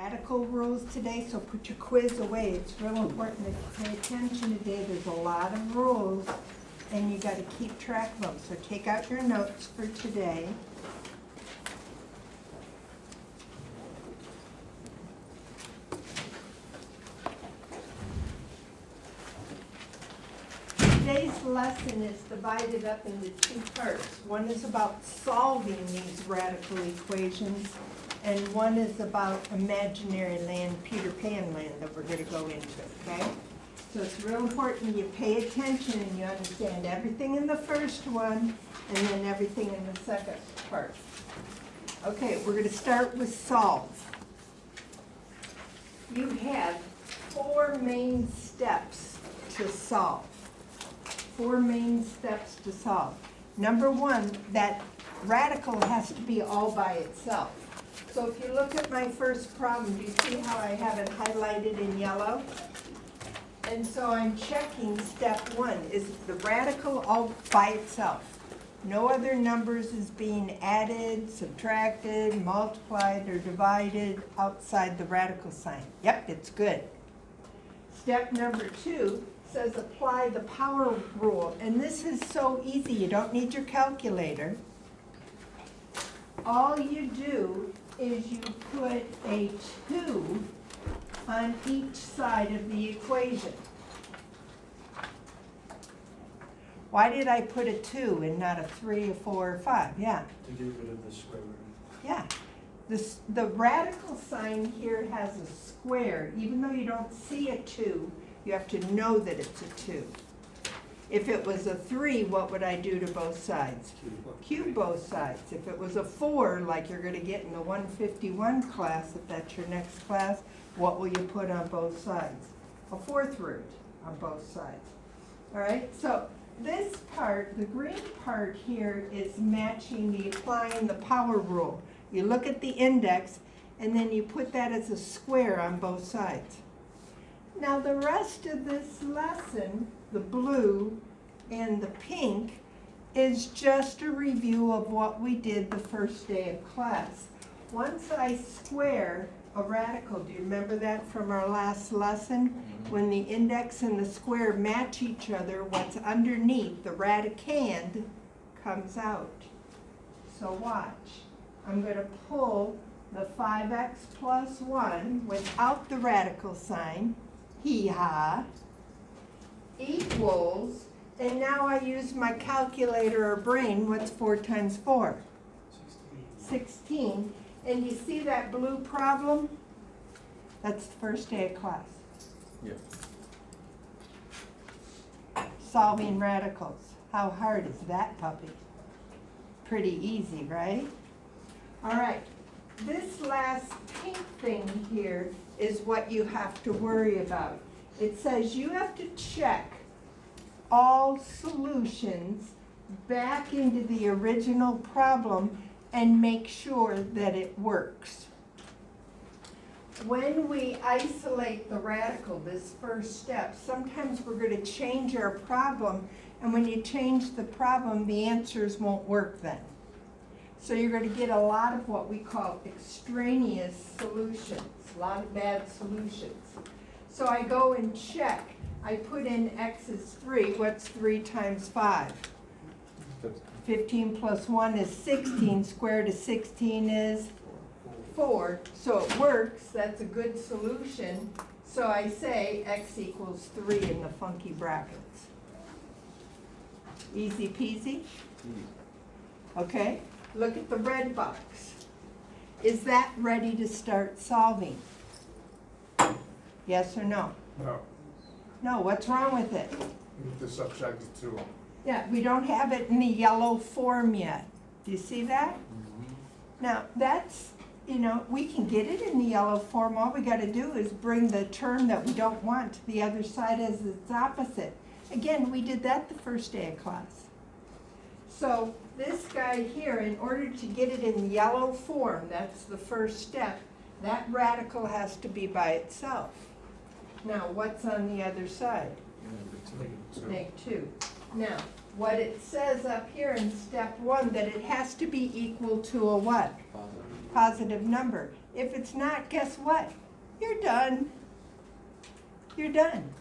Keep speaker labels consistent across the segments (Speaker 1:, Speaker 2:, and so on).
Speaker 1: Radical rules today, so put your quiz away. It's real important that you pay attention today. There's a lot of rules and you got to keep track of them. So take out your notes for today. Today's lesson is divided up into two parts. One is about solving these radical equations, and one is about imaginary land, Peter Pan land, that we're going to go into, okay? So it's real important you pay attention and you understand everything in the first one and then everything in the second part. Okay, we're going to start with solve. You have four main steps to solve. Four main steps to solve. Number one, that radical has to be all by itself. So if you look at my first problem, do you see how I have it highlighted in yellow? And so I'm checking step one. Is the radical all by itself? No other numbers is being added, subtracted, multiplied, or divided outside the radical sign. Yep, it's good. Step number two says apply the power rule. And this is so easy. You don't need your calculator. All you do is you put a 2 on each side of the equation. Why did I put a 2 and not a 3, a 4, or 5? Yeah.
Speaker 2: To get rid of the square root.
Speaker 1: Yeah. The radical sign here has a square. Even though you don't see a 2, you have to know that it's a 2. If it was a 3, what would I do to both sides? Cube both sides. If it was a 4, like you're going to get in the 151 class, if that's your next class, what will you put on both sides? A 4th root on both sides. All right, so this part, the green part here, is matching the applying the power rule. You look at the index, and then you put that as a square on both sides. Now the rest of this lesson, the blue and the pink, is just a review of what we did the first day of class. Once I square a radical, do you remember that from our last lesson? When the index and the square match each other, what's underneath, the radicand, comes out. So watch. I'm going to pull the 5x plus 1 without the radical sign, hee-haw, equals, and now I use my calculator or brain. What's 4 times 4? 16. And you see that blue problem? That's the first day of class.
Speaker 2: Yeah.
Speaker 1: Solving radicals. How hard is that puppy? Pretty easy, right? All right. This last pink thing here is what you have to worry about. It says you have to check all solutions back into the original problem and make sure that it works. When we isolate the radical, this first step, sometimes we're going to change our problem, and when you change the problem, the answers won't work then. So you're going to get a lot of what we call extraneous solutions, a lot of bad solutions. So I go and check. I put in x is 3. What's 3 times 5? 15 plus 1 is 16. Square root of 16 is 4. So it works. That's a good solution. So I say x equals 3 in the funky brackets. Easy peasy? Okay. Look at the red box. Is that ready to start solving? Yes or no?
Speaker 3: No,
Speaker 1: No, what's wrong with it?
Speaker 3: you have to subtract the 2.
Speaker 1: Yeah, we don't have it in the yellow form yet. Do you see that? Now, that's, we can get it in the yellow form. All we got to do is bring the term that we don't want to the other side as its opposite. Again, we did that the first day of class. So this guy here, in order to get it in yellow form, that's the first step, that radical has to be by itself. Now, what's on the other side? -2. Now, what it says up here in step 1, that it has to be equal to a what? Positive number. If it's not, guess what? You're done. You're done.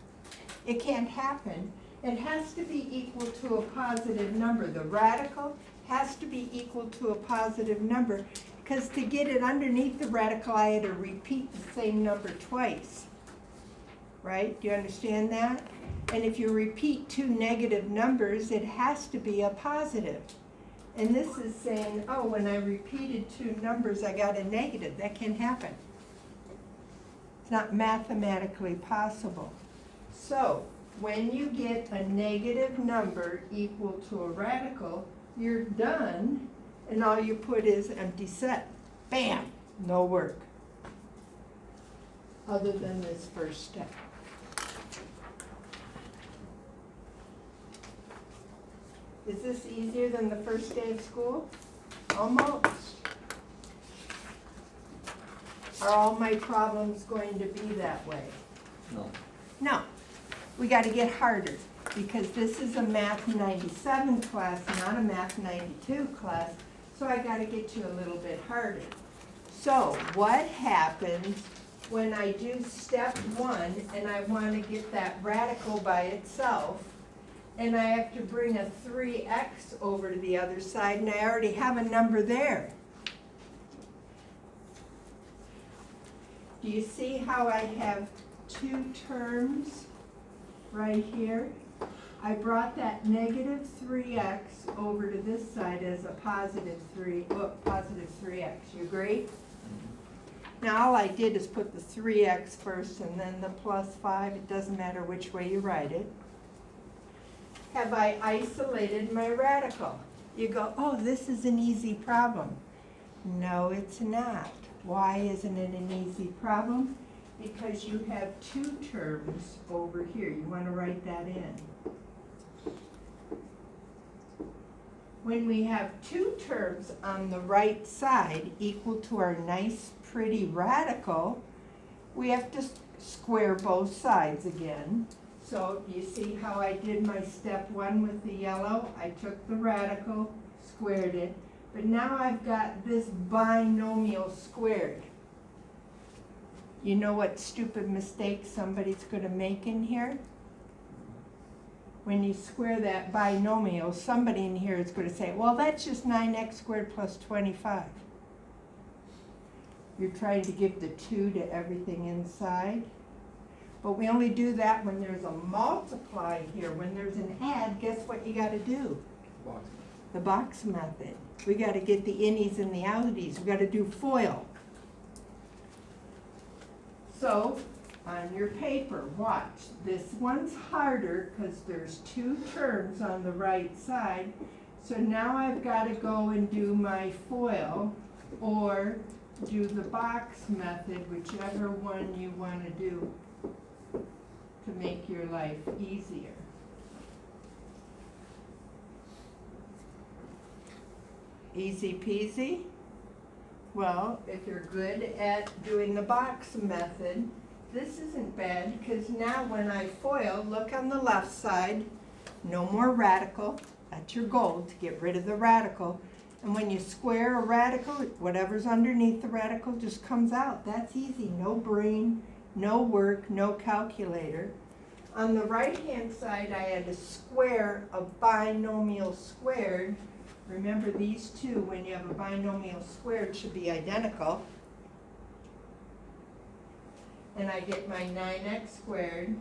Speaker 1: It can't happen. It has to be equal to a positive number. The radical has to be equal to a positive number, because to get it underneath the radical, I had to repeat the same number twice. Right? Do you understand that? And if you repeat two negative numbers, it has to be a positive. And this is saying, oh, when I repeated two numbers, I got a negative. That can't happen. It's not mathematically possible. So, when you get a negative number equal to a radical, you're done, and all you put is empty set. Bam! No work. Other than this first step. Is this easier than the first day of school? Almost. Are all my problems going to be that way?
Speaker 2: No.
Speaker 1: No. We got to get harder, because this is a Math 97 class, not a Math 92 class, so I got to get you a little bit harder. So what happens when I do step 1 and I want to get that radical by itself, and I have to bring a 3x over to the other side, and I already have a number there? Do you see how I have two terms right here? I brought that negative 3x over to this side as a positive 3x. You agree? Now all I did is put the 3x first and then the plus 5. It doesn't matter which way you write it. Have I isolated my radical? You go, oh, this is an easy problem. No, it's not. Why isn't it an easy problem? Because you have two terms over here. You want to write that in. When we have two terms on the right side equal to our nice, pretty radical, we have to square both sides again. So you see how I did my step 1 with the yellow? I took the radical, squared it, but now I've got this binomial squared. You know what stupid mistake somebody's going to make in here? When you square that binomial, somebody in here is going to say, well, that's just 9x squared plus 25. You're trying to give the 2 to everything inside. But we only do that when there's a multiply here. When there's an add, guess what you got to do?
Speaker 2: Box.
Speaker 1: The box method. We got to get the innies and the outies. We got to do FOIL. So, on your paper, watch. This one's harder because there's two terms on the right side. So now I've got to go and do my FOIL or do the box method, whichever one you want to do to make your life easier. Easy peasy? Well, if you're good at doing the box method, this isn't bad, because now when I FOIL, look on the left side, no more radical. That's your goal, to get rid of the radical. And when you square a radical, whatever's underneath the radical just comes out. That's easy. No brain, no work, no calculator. On the right-hand side, I had to square a binomial squared. Remember, these two, when you have a binomial squared, should be identical. And I get my 9x squared.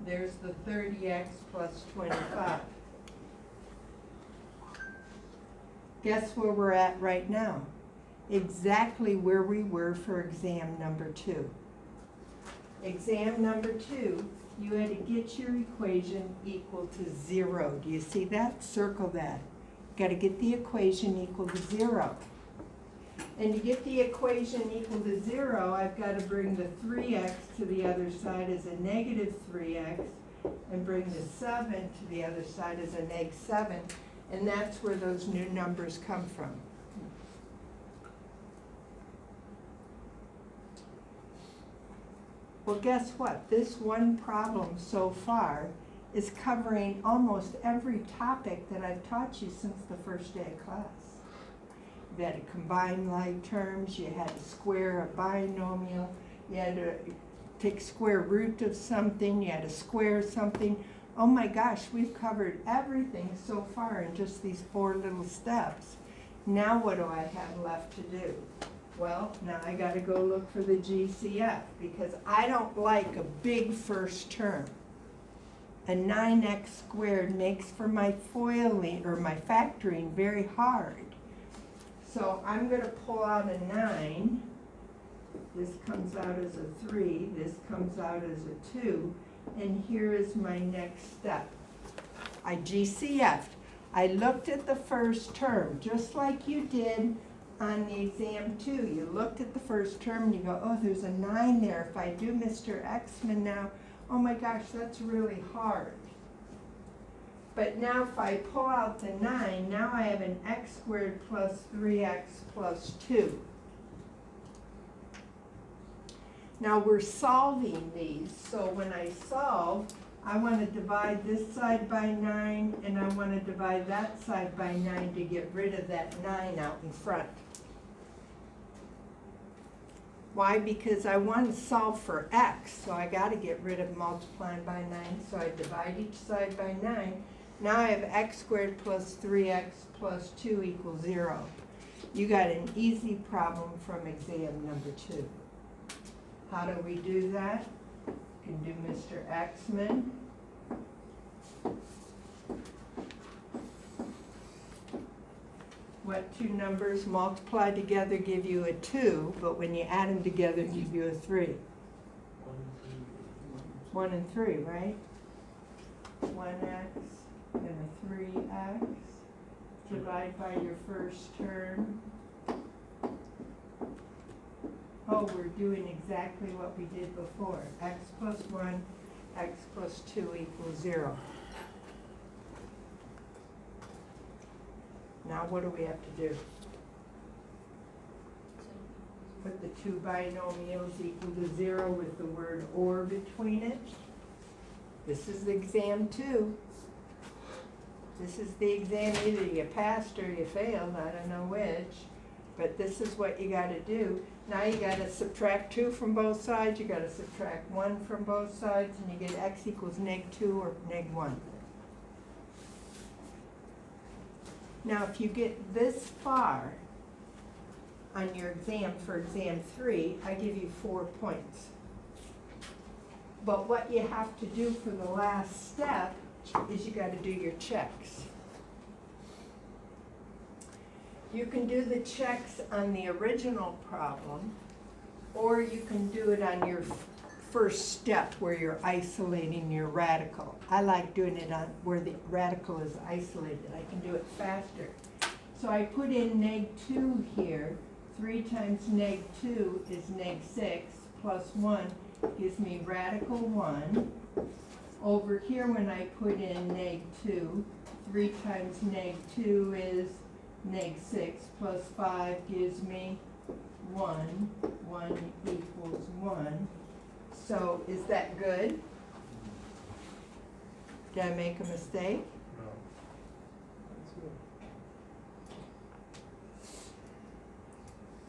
Speaker 1: There's the 30x plus 25. Guess where we're at right now? Exactly where we were for exam number 2. Exam number 2, you had to get your equation equal to 0. Do you see that? Circle that. Got to get the equation equal to 0. And to get the equation equal to 0, I've got to bring the 3x to the other side as a negative 3x, and bring the 7 to the other side as a neg 7, and that's where those new numbers come from. Well, guess what? This one problem so far is covering almost every topic that I've taught you since the first day of class. you had to combine like terms, you had to square a binomial, you had to take square root of something, you had to square something. Oh my gosh, we've covered everything so far in just these 4 little steps. Now what do I have left to do? Well, now I gotta go look for the GCF, because I don't like a big first term. A 9x squared makes for my FOILing, or my factoring, very hard. So I'm gonna pull out a 9. This comes out as a 3, this comes out as a 2, and here is my next step. I GCF'd. I looked at the first term, just like you did on the exam 2. You looked at the first term and you go, oh, there's a 9 there. If I do Mr. Exman now, oh my gosh, that's really hard. But now if I pull out the 9, now I have an x squared plus 3x plus 2. Now we're solving these, so when I solve, I want to divide this side by 9, and I want to divide that side by 9 to get rid of that 9 out in front. Why? Because I want to solve for x, so I got to get rid of multiplying by 9, so I divide each side by 9. Now I have x squared plus 3x plus 2 equals 0. You got an easy problem from exam number 2. How do we do that? You can do Mr. Exman. What 2 numbers multiply together give you a 2, but when you add them together give you a 3. 1 and 3, right? 1x and a 3x. Divide by your first term. Oh, we're doing exactly what we did before. X plus 1, x plus 2 equals 0. Now what do we have to do? Put the 2 binomials equal to 0 with the word or between it. This is exam 2. This is the exam, either you passed or you failed, I don't know which. But this is what you gotta do. Now you gotta subtract 2 from both sides, you gotta subtract 1 from both sides, and you get x equals -2 or -1. Now if you get this far on your exam for exam 3, I give you 4 points. But what you have to do for the last step is you gotta do your checks. You can do the checks on the original problem, or you can do it on your first step where you're isolating your radical. I like doing it on where the radical is isolated. I can do it faster. So I put in -2 here. 3 times -2 is -6 plus 1 gives me radical 1. Over here when I put in -2, 3 times -2 is -6 plus 5 gives me 1. 1 equals 1. So is that good? Did I make a mistake?
Speaker 3: No.
Speaker 2: That's good.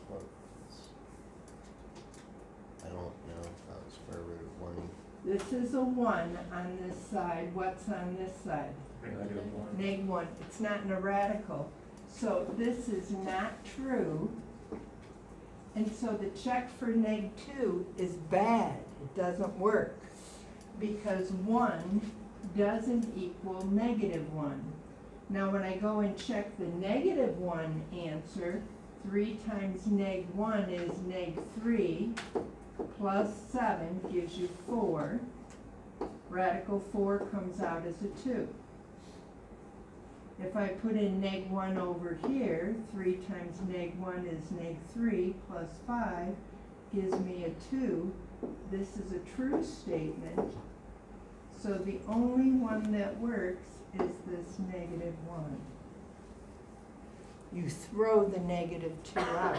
Speaker 4: Well, I don't know, square root of 1.
Speaker 1: This is a 1 on this side. What's on this side?
Speaker 2: -1.
Speaker 1: -1. It's not in a radical. So this is not true. And so the check for -2 is bad. It doesn't work. Because 1 doesn't equal -1. Now when I go and check the -1 answer, 3 times -1 is -3 plus 7 gives you 4. Radical 4 comes out as a 2. If I put in -1 over here, 3 times -1 is -3 plus 5 gives me a 2. This is a true statement. So the only one that works is this -1. You throw the -2 out.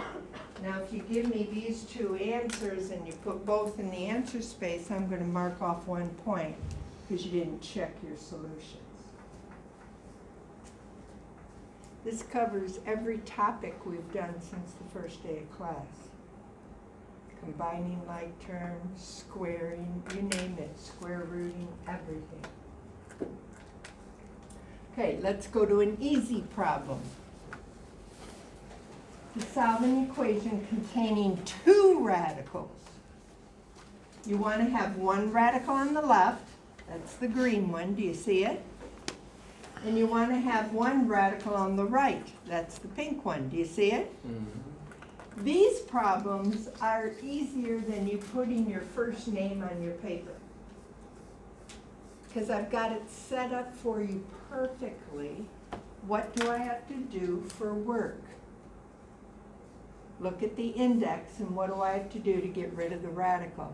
Speaker 1: Now if you give me these 2 answers and you put both in the answer space, I'm going to mark off 1 point because you didn't check your solutions. This covers every topic we've done since the first day of class. Combining like terms, squaring, you name it, square rooting, everything. Okay, let's go to an easy problem. To solve an equation containing two radicals, you want to have one radical on the left, that's the green one, do you see it? And you want to have one radical on the right, that's the pink one, do you see it? These problems are easier than you putting your first name on your paper. Because I've got it set up for you perfectly. What do I have to do for work? Look at the index and what do I have to do to get rid of the radical?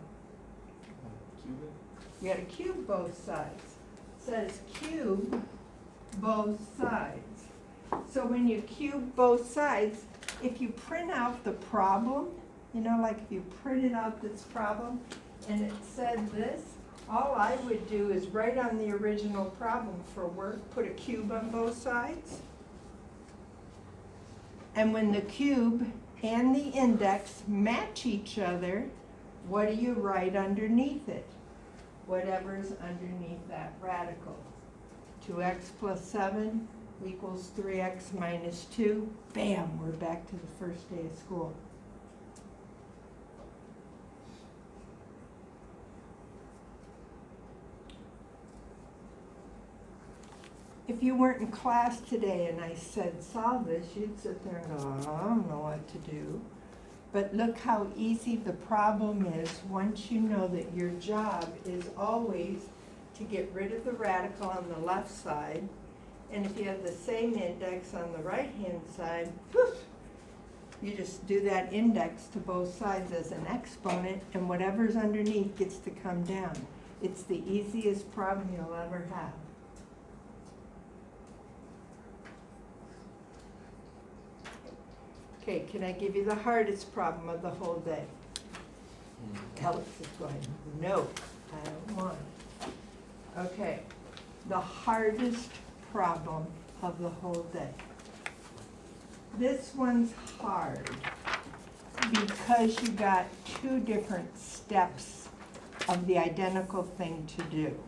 Speaker 2: Cube it?
Speaker 1: You gotta cube both sides. It says cube both sides. So when you cube both sides, if you print out the problem, you know, like if you printed out this problem and it said this, all I would do is write on the original problem for work, put a cube on both sides. And when the cube and the index match each other, what do you write underneath it? Whatever's underneath that radical. 2x plus 7 equals 3x minus 2. Bam, we're back to the first day of school. If you weren't in class today and I said solve this, you'd sit there and go, I don't know what to do. But look how easy the problem is once you know that your job is always to get rid of the radical on the left side. And if you have the same index on the right-hand side, whoosh, you just do that index to both sides as an exponent, and whatever's underneath gets to come down. It's the easiest problem you'll ever have. Okay, can I give you the hardest problem of the whole day? Alex is going, no, I don't want it. Okay, the hardest problem of the whole day. This one's hard because you got two different steps of the identical thing to do.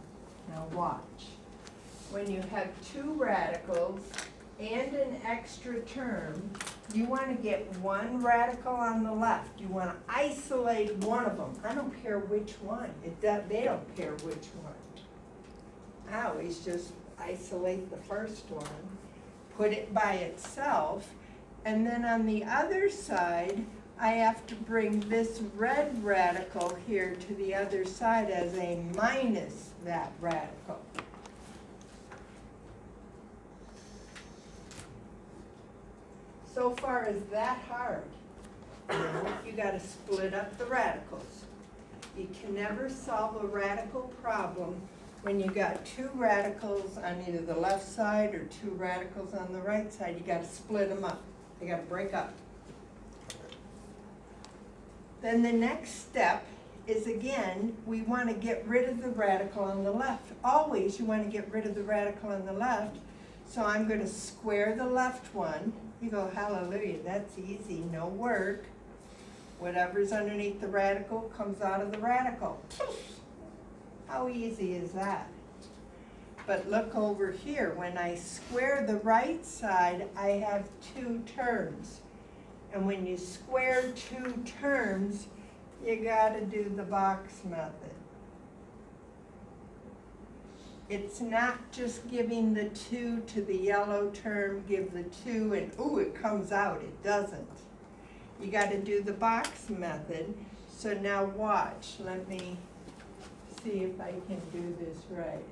Speaker 1: Now watch. When you have two radicals and an extra term, you want to get one radical on the left. You want to isolate one of them. I don't care which one. They don't care which one. I always just isolate the first one, put it by itself, and then on the other side, I have to bring this red radical here to the other side as a minus that radical. So far, is that hard? No, you gotta split up the radicals. You can never solve a radical problem when you got two radicals on either the left side or two radicals on the right side. You gotta split them up. They gotta break up. Then the next step is, again, we wanna get rid of the radical on the left. Always you wanna get rid of the radical on the left. So I'm gonna square the left one. You go, hallelujah, that's easy, no work. Whatever's underneath the radical comes out of the radical. How easy is that? But look over here, when I square the right side, I have two terms. And when you square two terms, you gotta do the box method. It's not just giving the 2 to the yellow term, give the 2 and ooh, it comes out. It doesn't. You got to do the box method. So now watch. Let me see if I can do this right.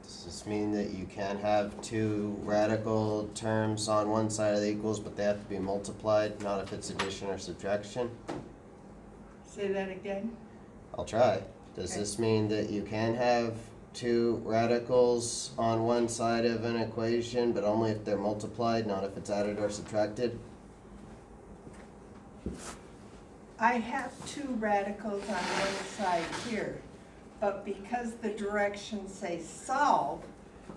Speaker 4: Does this mean that you can have two radical terms on one side of the equals, but they have to be multiplied, not if it's addition or subtraction?
Speaker 1: Say that again.
Speaker 4: I'll try. Does
Speaker 1: Okay.
Speaker 4: this mean that you can have two radicals on one side of an equation, but only if they're multiplied, not if it's added or subtracted?
Speaker 1: I have two radicals on one side here, but because the directions say solve,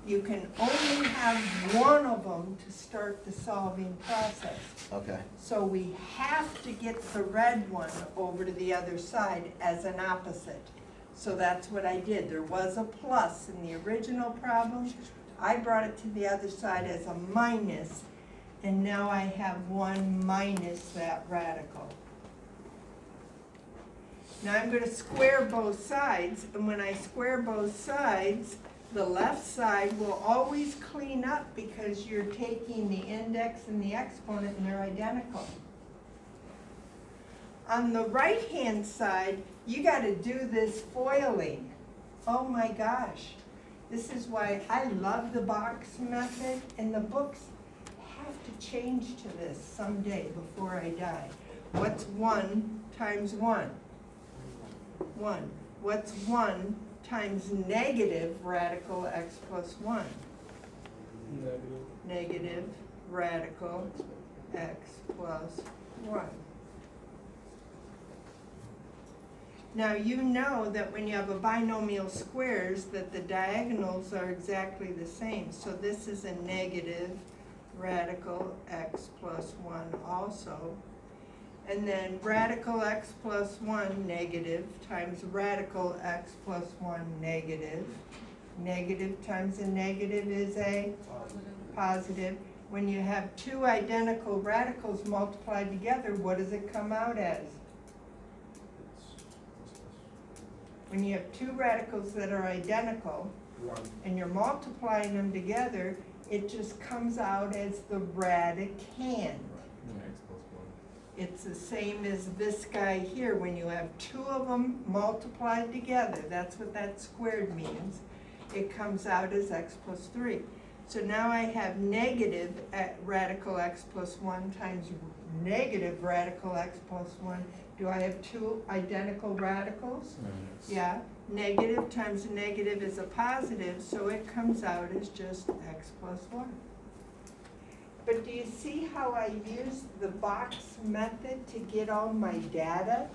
Speaker 1: you can only have one of them to start the solving process.
Speaker 4: Okay,
Speaker 1: So we have to get the red one over to the other side as an opposite. So that's what I did. There was a plus in the original problem. I brought it to the other side as a minus, and now I have one minus that radical. Now I'm gonna square both sides, and when I square both sides, the left side will always clean up because you're taking the index and the exponent and they're identical. On the right-hand side, you gotta do this foiling. Oh my gosh. This is why I love the box method, and the books have to change to this someday before I die. What's 1 times 1? 1. What's 1 times negative radical x plus 1? Negative radical x plus 1. Now you know that when you have a binomial squares that the diagonals are exactly the same. So this is a negative radical x plus 1 also. And then radical x plus 1 negative times radical x plus 1 negative. Negative times a negative is a positive. When you have two identical radicals multiplied together, what does it come out as? When you have two radicals that are identical,
Speaker 3: 1.
Speaker 1: and you're multiplying them together, it just comes out as the radicand. It's the same as this guy here. When you have two of them multiplied together, that's what that squared means. It comes out as x plus 3. So now I have negative radical x plus 1 times negative radical x plus 1. Do I have two identical radicals? Yeah. Negative times a negative is a positive, so it comes out as just x plus 1. But do you see how I use the box method to get all my data?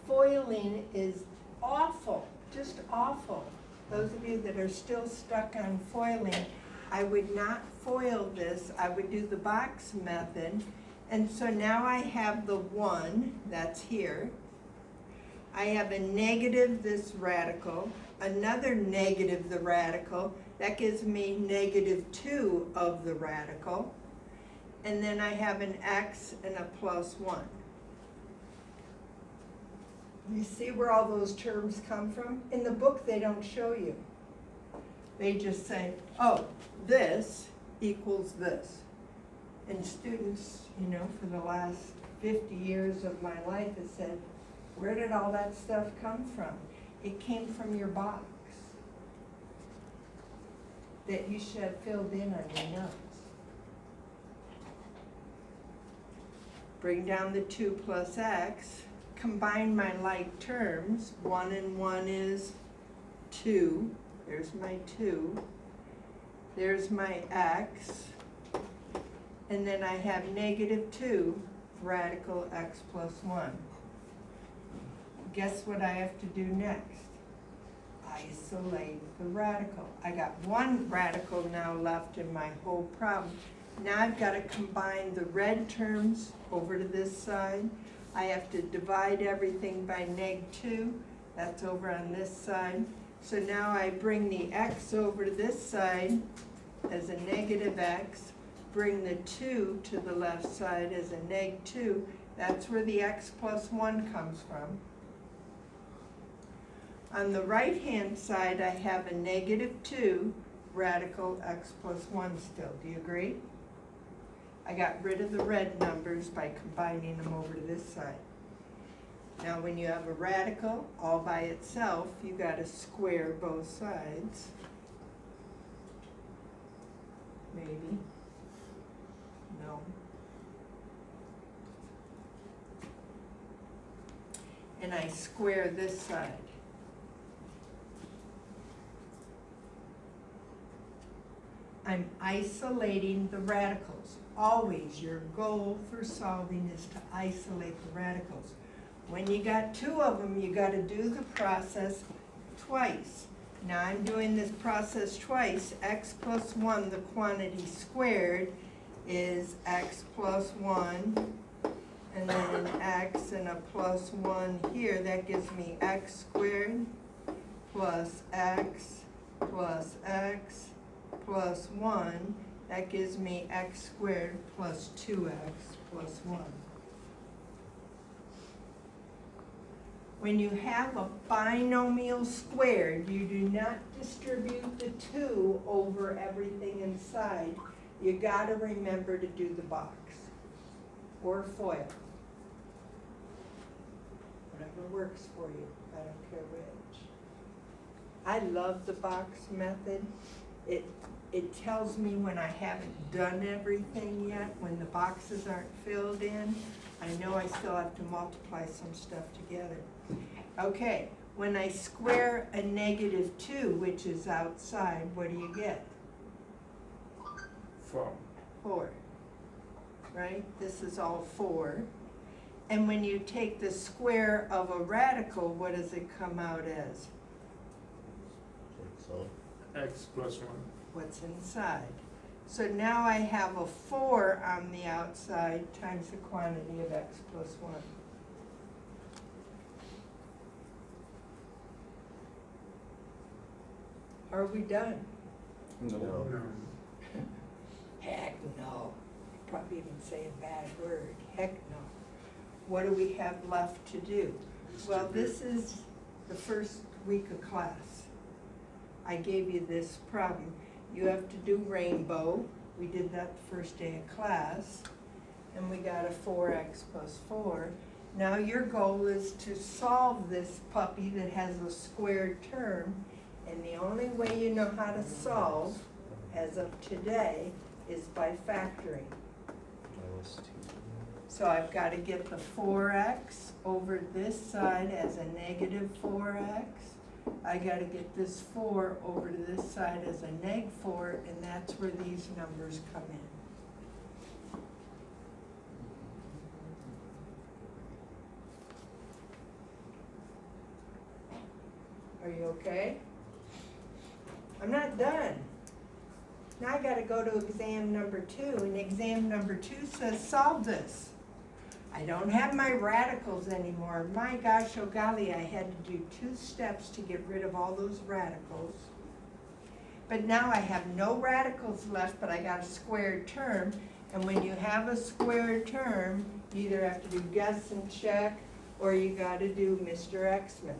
Speaker 1: Foiling is awful, just awful. Those of you that are still stuck on foiling, I would not foil this. I would do the box method. And so now I have the 1, that's here. I have a negative this radical, another negative the radical. That gives me negative 2 of the radical. And then I have an x and a plus 1. You see where all those terms come from? In the book, they don't show you. They just say, oh, this equals this. And students, you know, for the last 50 years of my life have said, where did all that stuff come from? It came from your box that you should have filled in on your notes. Bring down the 2 plus x, combine my like terms. 1 and 1 is 2. There's my 2. There's my x. And then I have negative 2 radical x plus 1. Guess what I have to do next? Isolate the radical. I got one radical now left in my whole problem. Now I've got to combine the red terms over to this side. I have to divide everything by -2. That's over on this side. So now I bring the x over to this side as a negative x. Bring the 2 to the left side as a -2. That's where the x plus 1 comes from. On the right-hand side, I have a -2 radical x plus 1 still. Do you agree? I got rid of the red numbers by combining them over to this side. Now, when you have a radical all by itself, you got to square both sides. Maybe. No. And I square this side. I'm isolating the radicals. Always, your goal for solving is to isolate the radicals. When you got two of them, you gotta do the process twice. Now I'm doing this process twice. X plus 1, the quantity squared, is x plus 1, and then an x and a plus 1 here. That gives me x squared plus x plus x plus 1. That gives me x squared plus 2x plus 1. When you have a binomial squared, you do not distribute the 2 over everything inside. You gotta remember to do the box or FOIL. Whatever works for you, I don't care which. I love the box method. It tells me when I haven't done everything yet, when the boxes aren't filled in. I know I still have to multiply some stuff together. Okay, when I square a -2, which is outside, what do you get?
Speaker 3: 4.
Speaker 1: 4, right? This is all 4. And when you take the square of a radical, what does it come out as?
Speaker 4: So,
Speaker 3: X plus 1.
Speaker 1: What's inside. So now I have a 4 on the outside times the quantity of x plus 1. Are we done?
Speaker 2: No.
Speaker 4: No.
Speaker 3: No.
Speaker 1: Heck no. Probably even say a bad word. Heck no. What do we have left to do? Well, this is the first week of class. I gave you this problem. You have to do rainbow. We did that the first day of class. And we got a 4x plus 4. Now your goal is to solve this puppy that has a squared term. And the only way you know how to solve, as of today, is by factoring.
Speaker 4: -2.
Speaker 1: So I've got to get the 4x over this side as a -4x. I got to get this 4 over to this side as a -4, and that's where these numbers come in. Are you okay? I'm not done. Now I gotta go to exam number 2, and exam number 2 says solve this. I don't have my radicals anymore. My gosh, oh golly, I had to do 2 steps to get rid of all those radicals. But now I have no radicals left, but I got a squared term. And when you have a squared term, you either have to do guess and check, or you gotta do Mr. Xman.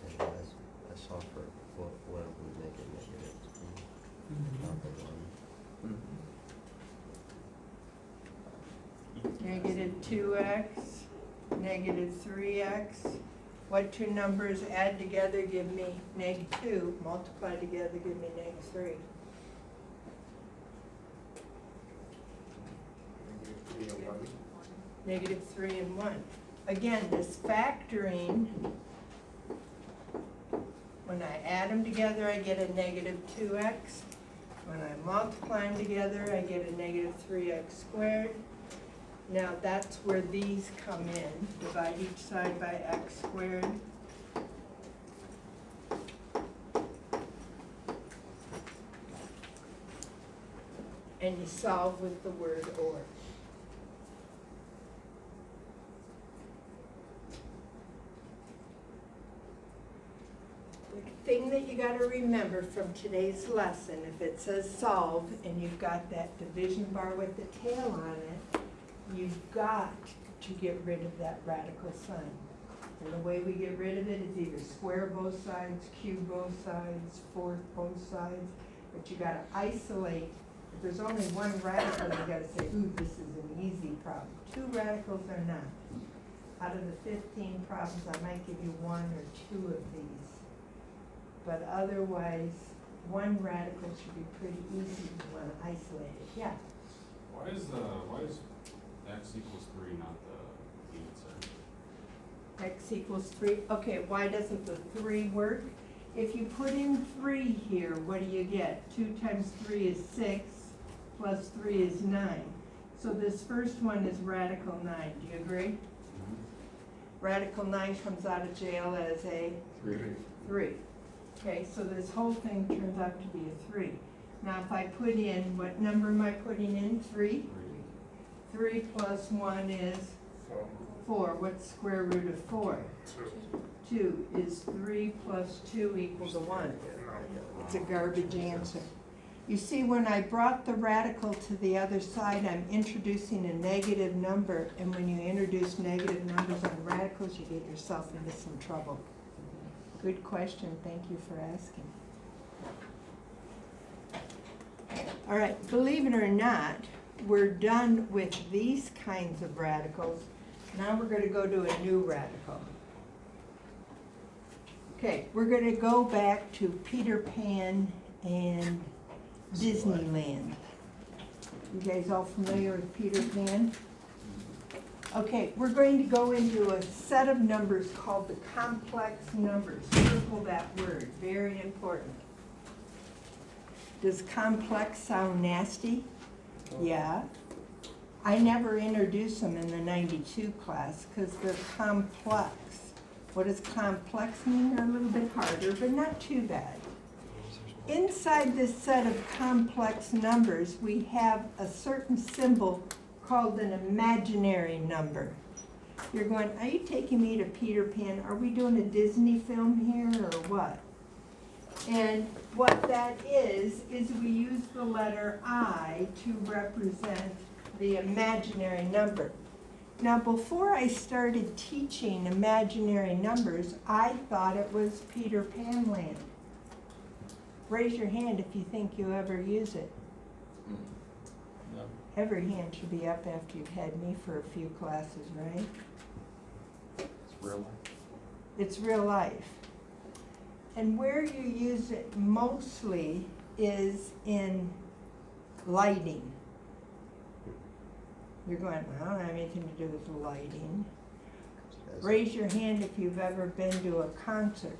Speaker 4: Okay, guys, I saw for what would make it negative. Not the one.
Speaker 1: -2x, -3x. What 2 numbers add together give me -2, multiply together give me -3. -3 and 1. Again, this factoring, when I add them together, I get a -2x. When I multiply them together, I get a -3x squared. Now that's where these come in. Divide each side by x squared. And you solve with the word or. The thing that you gotta remember from today's lesson, if it says solve and you've got that division bar with the tail on it, you've got to get rid of that radical sign. And the way we get rid of it is either square both sides, cube both sides, fourth both sides, but you gotta isolate. If there's only one radical, you gotta say, ooh, this is an easy problem. 2 radicals are not. Out of the 15 problems, I might give you 1 or 2 of these. But otherwise, 1 radical should be pretty easy if you wanna isolate it. Yeah.
Speaker 5: Why is x equals 3 not the answer?
Speaker 1: X equals 3. Okay, why doesn't the 3 work? If you put in 3 here, what do you get? 2 times 3 is 6, plus 3 is 9. So this first one is radical 9, do you agree? Radical 9 comes out of jail as a 3. Okay, so this whole thing turns out to be a 3. Now if I put in, what number am I putting in? 3? 3 plus 1 is 4. What's square root of 4? 2 is 3 plus 2 equals 1. It's a garbage answer. You see, when I brought the radical to the other side, I'm introducing a negative number, and when you introduce negative numbers on radicals, you get yourself into some trouble. Good question, thank you for asking. All right, believe it or not, we're done with these kinds of radicals. Now we're going to go to a new radical. Okay, we're going to go back to Peter Pan and Disneyland. You guys all familiar with Peter Pan? Okay, we're going to go into a set of numbers called the complex numbers. Circle that word, very important. Does complex sound nasty? Yeah. I never introduced them in the 92 class because they're complex. What does complex mean? They're a little bit harder, but not too bad. Inside this set of complex numbers, we have a certain symbol called an imaginary number. You're going, are you taking me to Peter Pan? Are we doing a Disney film here or what? And what that is we use the letter I to represent the imaginary number. Now, before I started teaching imaginary numbers, I thought it was Peter Pan land. Raise your hand if you think you ever use it.
Speaker 2: No.
Speaker 1: Every hand should be up after you've had me for a few classes, right?
Speaker 2: It's real life.
Speaker 1: It's real life. And where you use it mostly is in lighting. You're going, well, I don't have anything to do with lighting. Raise your hand if you've ever been to a concert.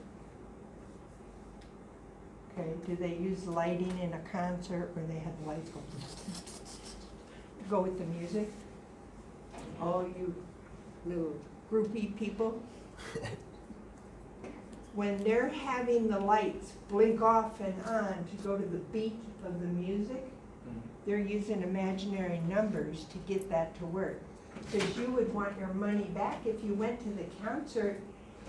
Speaker 1: Okay, do they use lighting in a concert where they have lights go with the music? All you little groupie people. When they're having the lights blink off and on to go to the beat of the music, they're using imaginary numbers to get that to work. Because you would want your money back if you went to the concert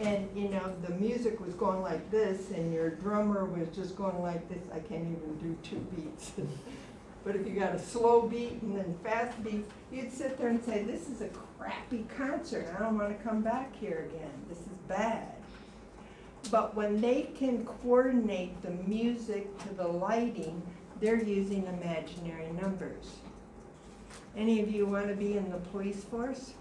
Speaker 1: and, you know, the music was going like this and your drummer was just going like this. I can't even do 2 beats. But if you got a slow beat and then fast beat, you'd sit there and say, this is a crappy concert. I don't want to come back here again. This is bad. But when they can coordinate the music to the lighting, they're using imaginary numbers. Any of you want to be in the police force?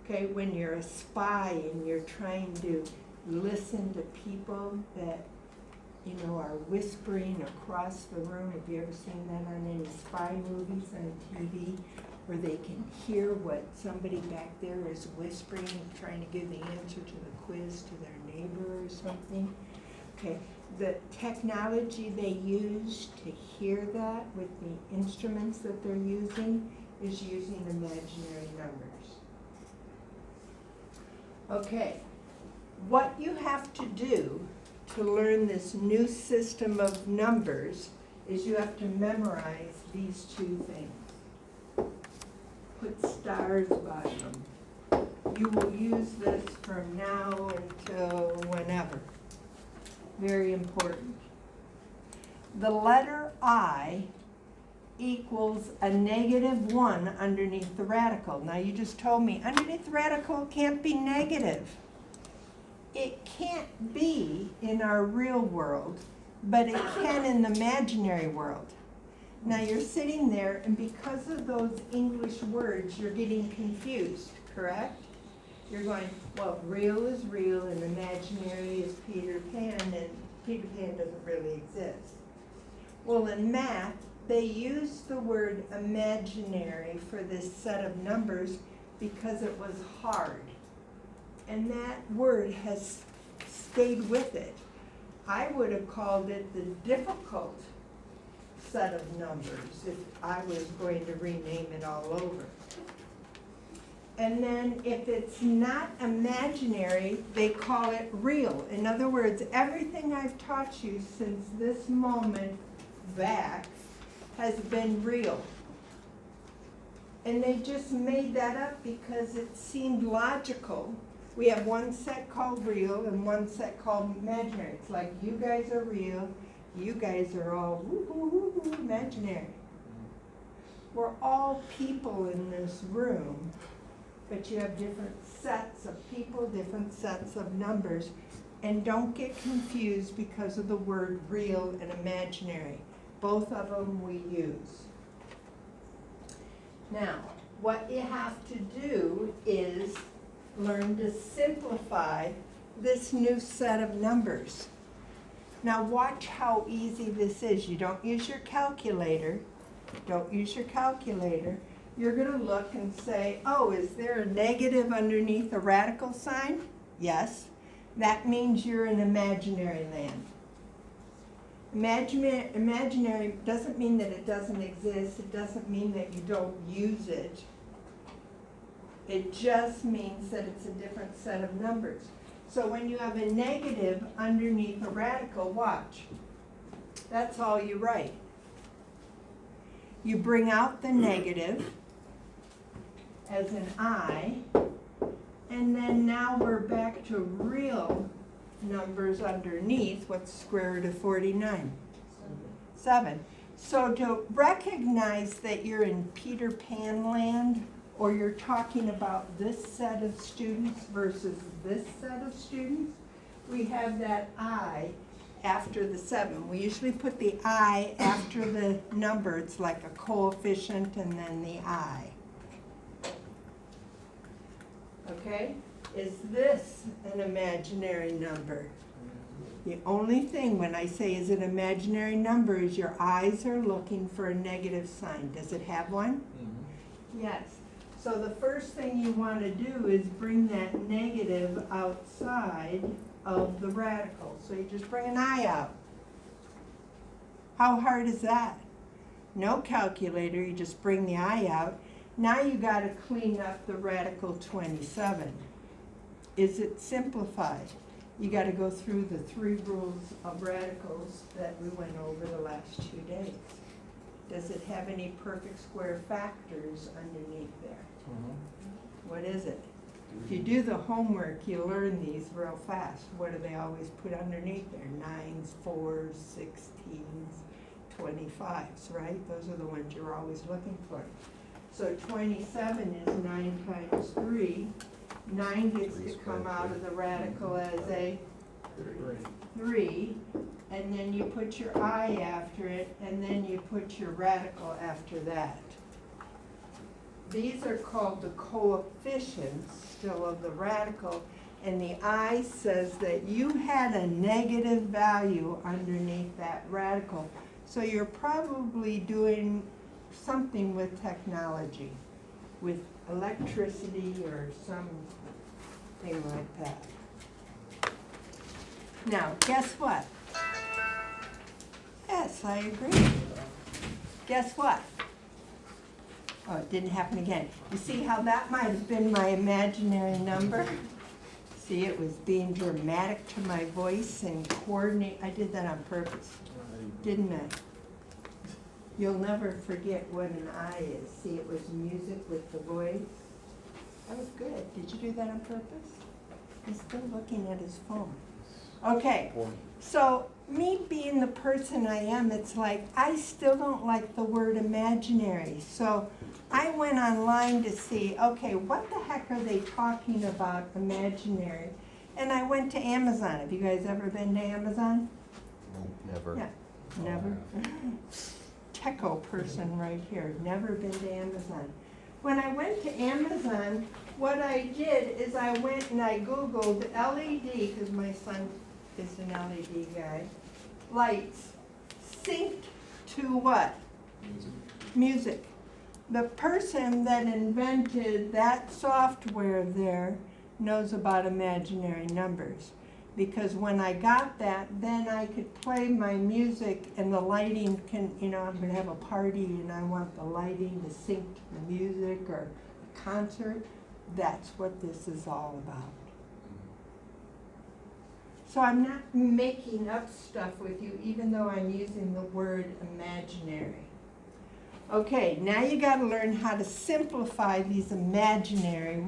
Speaker 1: Okay, when you're a spy and you're trying to listen to people that, you know, are whispering across the room. Have you ever seen that on any spy movies on TV? Where they can hear what somebody back there is whispering, trying to give the answer to the quiz to their neighbor or something. Okay, the technology they use to hear that with the instruments that they're using is using imaginary numbers. Okay, what you have to do to learn this new system of numbers is you have to memorize these 2 things. Put stars by them. You will use this from now until whenever. Very important. The letter I equals a -1 underneath the radical. Now you just told me underneath the radical can't be negative. It can't be in our real world, but it can in the imaginary world. Now you're sitting there, and because of those English words, you're getting confused, correct? You're going, well, real is real, and imaginary is Peter Pan, and Peter Pan doesn't really exist. Well, in math, they use the word imaginary for this set of numbers because it was hard. And that word has stayed with it. I would have called it the difficult set of numbers if I was going to rename it all over. And then if it's not imaginary, they call it real. In other words, everything I've taught you since this moment back has been real. And they just made that up because it seemed logical. We have one set called real and one set called imaginary. It's like you guys are real, you guys are all woo-hoo-hoo-hoo imaginary. We're all people in this room, but you have different sets of people, different sets of numbers. And don't get confused because of the word real and imaginary. Both of them we use. Now, what you have to do is learn to simplify this new set of numbers. Now watch how easy this is. You don't use your calculator. Don't use your calculator. You're going to look and say, oh, is there a negative underneath a radical sign? Yes. That means you're in imaginary land. Imaginary doesn't mean that it doesn't exist. It doesn't mean that you don't use it. It just means that it's a different set of numbers. So when you have a negative underneath a radical, watch. That's all you write. You bring out the negative as an I, and then now we're back to real numbers underneath. What's the square root of 49? 7. So to recognize that you're in Peter Pan land, or you're talking about this set of students versus this set of students, we have that I after the 7. We usually put the I after the number. It's like a coefficient and then the I. Okay? Is this an imaginary number? The only thing when I say is an imaginary number is your eyes are looking for a negative sign. Does it have one? Yes. So the first thing you want to do is bring that negative outside of the radical. So you just bring an I out. How hard is that? No calculator, you just bring the I out. Now you got to clean up the radical 27. Is it simplified? You got to go through the 3 rules of radicals that we went over the last 2 days. Does it have any perfect square factors underneath there? What is it? If you do the homework, you learn these real fast. What do they always put underneath there? 9s, 4s, 16s, 25s, right? Those are the ones you're always looking for. So 27 is 9 times 3. 9 gets to come out of the radical as a 3. And then you put your I after it, and then you put your radical after that. These are called the coefficients still of the radical, and the I says that you had a negative value underneath that radical. So you're probably doing something with technology, with electricity or something like that. Now, guess what? Yes, I agree. Guess what? Oh, it didn't happen again. You see how that might have been my imaginary number? See, it was being dramatic to my voice and coordinate. I did that on purpose, didn't I? You'll never forget what an I is. See, it was music with the voice. That was good. Did you do that on purpose? He's still looking at his phone. Okay, so me being the person I am, it's like I still don't like the word imaginary. So I went online to see, okay, what the heck are they talking about imaginary? And I went to Amazon. Have you guys ever been to Amazon?
Speaker 4: Never.
Speaker 1: Yeah, never. Techo person right here, never been to Amazon. When I went to Amazon, what I did is I went and I Googled LED, because my son is an LED guy, lights, synced to what? Music. The person that invented that software there knows about imaginary numbers. Because when I got that, then I could play my music and the lighting can, you know, I'm gonna have a party and I want the lighting to sync to the music or a concert. That's what this is all about. So I'm not making up stuff with you, even though I'm using the word imaginary. Okay, now you gotta learn how to simplify these imaginary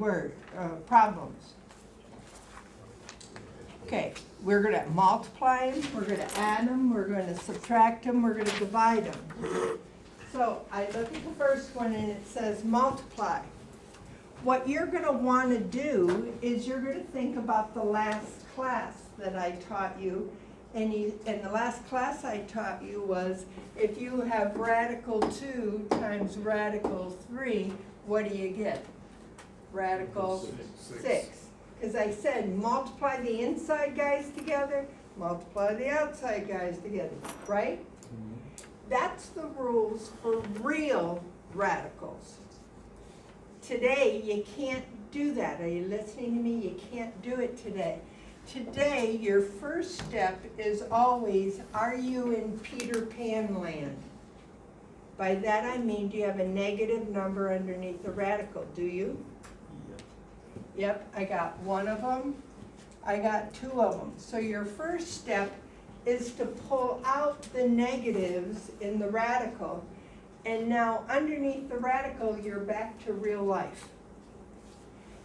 Speaker 1: problems. Okay, we're gonna multiply them, we're gonna add them, we're gonna subtract them, we're gonna divide them. So I look at the first one and it says multiply. What you're gonna wanna do is you're gonna think about the last class that I taught you. And the last class I taught you was, if you have radical 2 times radical 3, what do you get? Radical 6. Because I said, multiply the inside guys together, multiply the outside guys together, right? That's the rules for real radicals. Today, you can't do that. Are you listening to me? You can't do it today. Today, your first step is always, are you in Peter Pan land? By that I mean, do you have a negative number underneath the radical? Do you? Yep, I got one of them, I got 2 of them. So your first step is to pull out the negatives in the radical, and now underneath the radical, you're back to real life.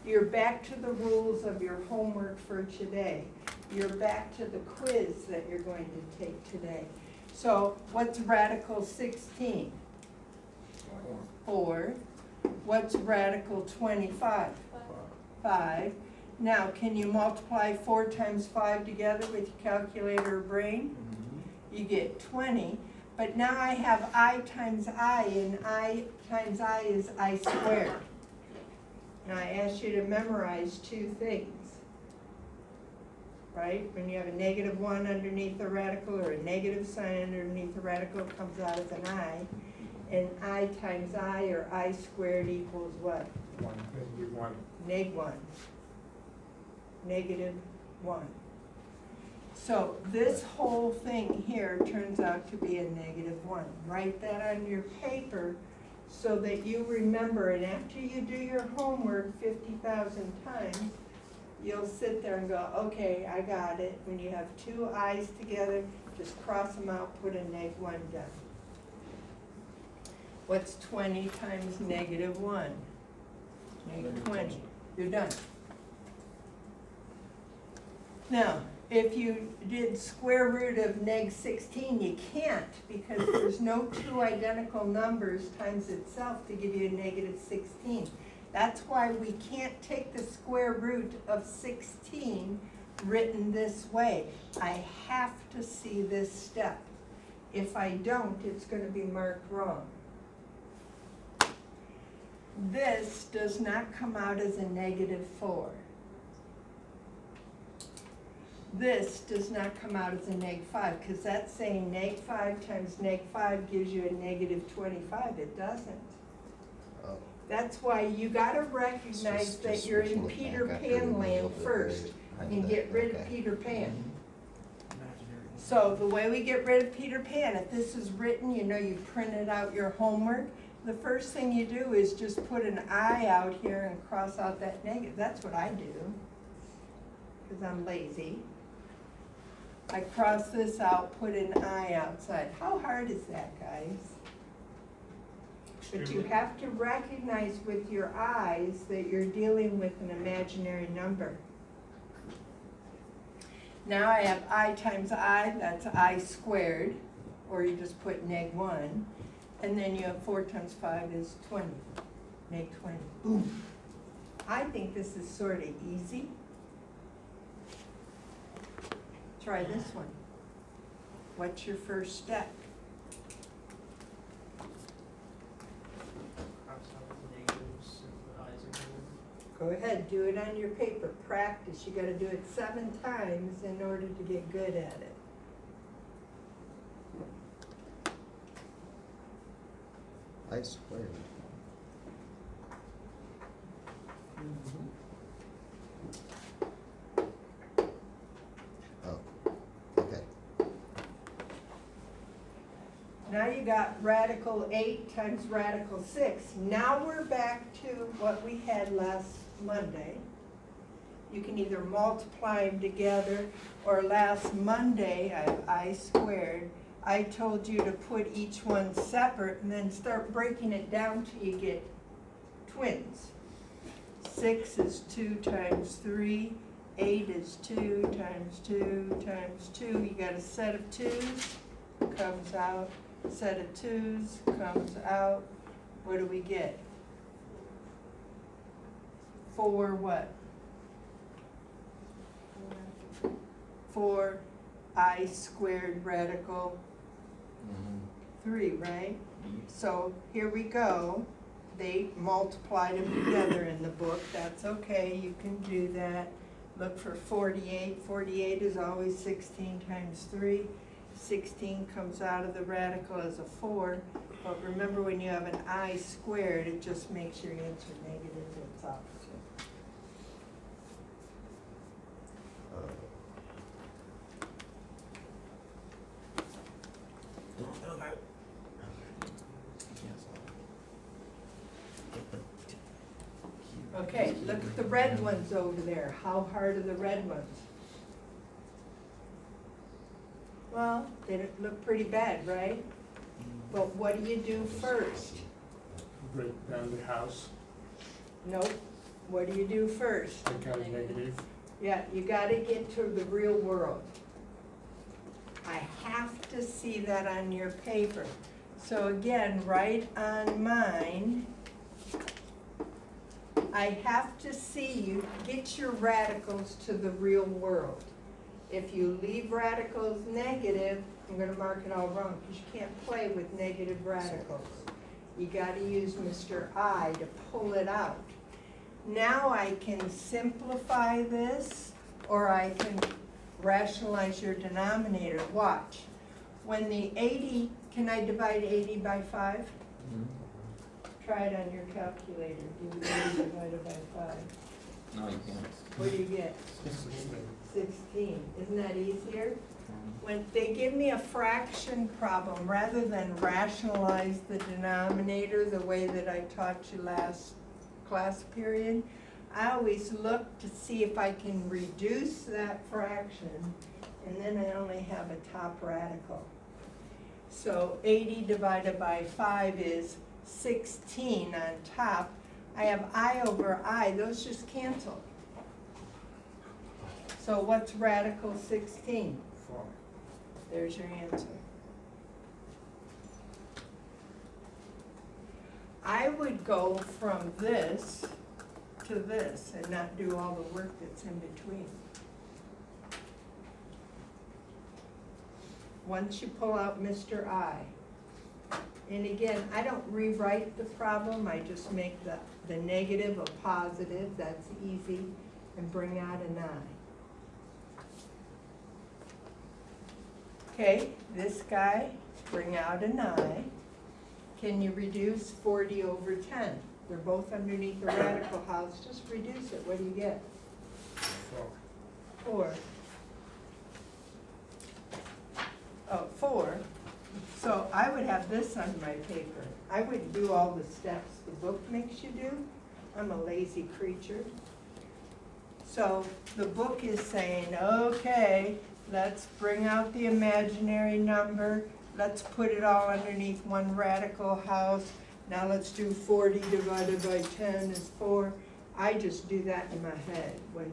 Speaker 1: You're back to the rules of your homework for today. You're back to the quiz that you're going to take today. So what's radical 16? 4. What's radical 25? 5. Now, can you multiply 4 times 5 together with your calculator or brain? You get 20. But now I have I times I, and I times I is I squared. Now I asked you to memorize 2 things, right? When you have a -1 underneath the radical or a negative sign underneath the radical, it comes out as an I. And I times I, or I squared, equals what?
Speaker 3: 1, negative 1.
Speaker 1: Neg 1. -1. So this whole thing here turns out to be a -1. Write that on your paper so that you remember, and after you do your homework 50,000 times, you'll sit there and go, okay, I got it. When you have 2 I's together, just cross them out, put a -1 down. What's 20 times -1? Neg 20. You're done. Now, if you did square root of neg 16, you can't, because there's no 2 identical numbers times itself to give you a -16. That's why we can't take the square root of 16 written this way. I have to see this step. If I don't, it's going to be marked wrong. This does not come out as a -4. This does not come out as a -5, because that's saying -5 times -5 gives you a -25. It doesn't.
Speaker 4: Oh.
Speaker 1: That's why you gotta recognize that you're in
Speaker 4: switching it
Speaker 1: Peter
Speaker 4: back after
Speaker 1: Pan
Speaker 4: we
Speaker 1: land
Speaker 4: moved the
Speaker 1: first,
Speaker 4: grade.
Speaker 1: and get rid of
Speaker 4: Okay.
Speaker 1: Peter Pan. So the way we get rid of Peter Pan, if this is written, you know you printed out your homework, the first thing you do is just put an I out here and cross out that negative. That's what I do, because I'm lazy. I cross this out, put an I outside. How hard is that, guys? But you have to recognize with your eyes that you're dealing with an imaginary number. Now I have I times I, that's I squared, or you just put -1. And then you have 4 times 5 is 20, -20. Boom. I think this is sort of easy. Try this one. What's your first step?
Speaker 6: Cross out the negatives and put eyes in there.
Speaker 1: Go ahead, do it on your paper. Practice. You gotta do it 7 times in order to get good at it.
Speaker 4: I squared.
Speaker 1: Now you got radical 8 times radical 6. Now we're back to what we had last Monday. You can either multiply them together, or last Monday, I squared. I told you to put each one separate and then start breaking it down till you get twins. 6 is 2 times 3, 8 is 2 times 2 times 2. You got a set of 2's, comes out. Set of 2's comes out. What do we get? 4 what? 4 I squared radical 3, right? So here we go. They multiplied them together in the book. That's okay, you can do that. Look for 48. 48 is always 16 times 3. 16 comes out of the radical as a 4. But remember, when you have an I squared, it just makes your answer negative. It's opposite. Okay, look at the red ones over there. How hard are the red ones? Well, they look pretty bad, right? But what do you do first?
Speaker 3: Break down the house,
Speaker 1: Nope. What do you do first?
Speaker 3: take out negative.
Speaker 1: Yeah, you gotta get to the real world. I have to see that on your paper. So again, right on mine, I have to see you get your radicals to the real world. If you leave radicals negative, I'm gonna mark it all wrong, because you can't play with negative radicals. You gotta use Mr. I to pull it out. Now I can simplify this, or I can rationalize your denominator. Watch. When the 80, can I divide 80 by 5? Try it on your calculator. Do 80 divided by 5.
Speaker 2: No, you can't.
Speaker 1: What do you get? 16. Isn't that easier? When they give me a fraction problem, rather than rationalize the denominator the way that I taught you last class period, I always look to see if I can reduce that fraction, and then I only have a top radical. So 80 divided by 5 is 16 on top. I have I over I, those just cancel. So what's radical 16?
Speaker 3: 4.
Speaker 1: There's your answer. I would go from this to this and not do all the work that's in between. Once you pull out Mr. I, and again, I don't rewrite the problem, I just make the negative a positive, that's easy, and bring out an I. Okay, this guy, bring out an I. Can you reduce 40 over 10? They're both underneath the radical house, just reduce it, what do you get?
Speaker 3: 4.
Speaker 1: 4. Oh, 4. So I would have this on my paper. I wouldn't do all the steps the book makes you do. I'm a lazy creature. So the book is saying, okay, let's bring out the imaginary number. Let's put it all underneath one radical house. Now let's do 40 divided by 10 is 4. I just do that in my head. When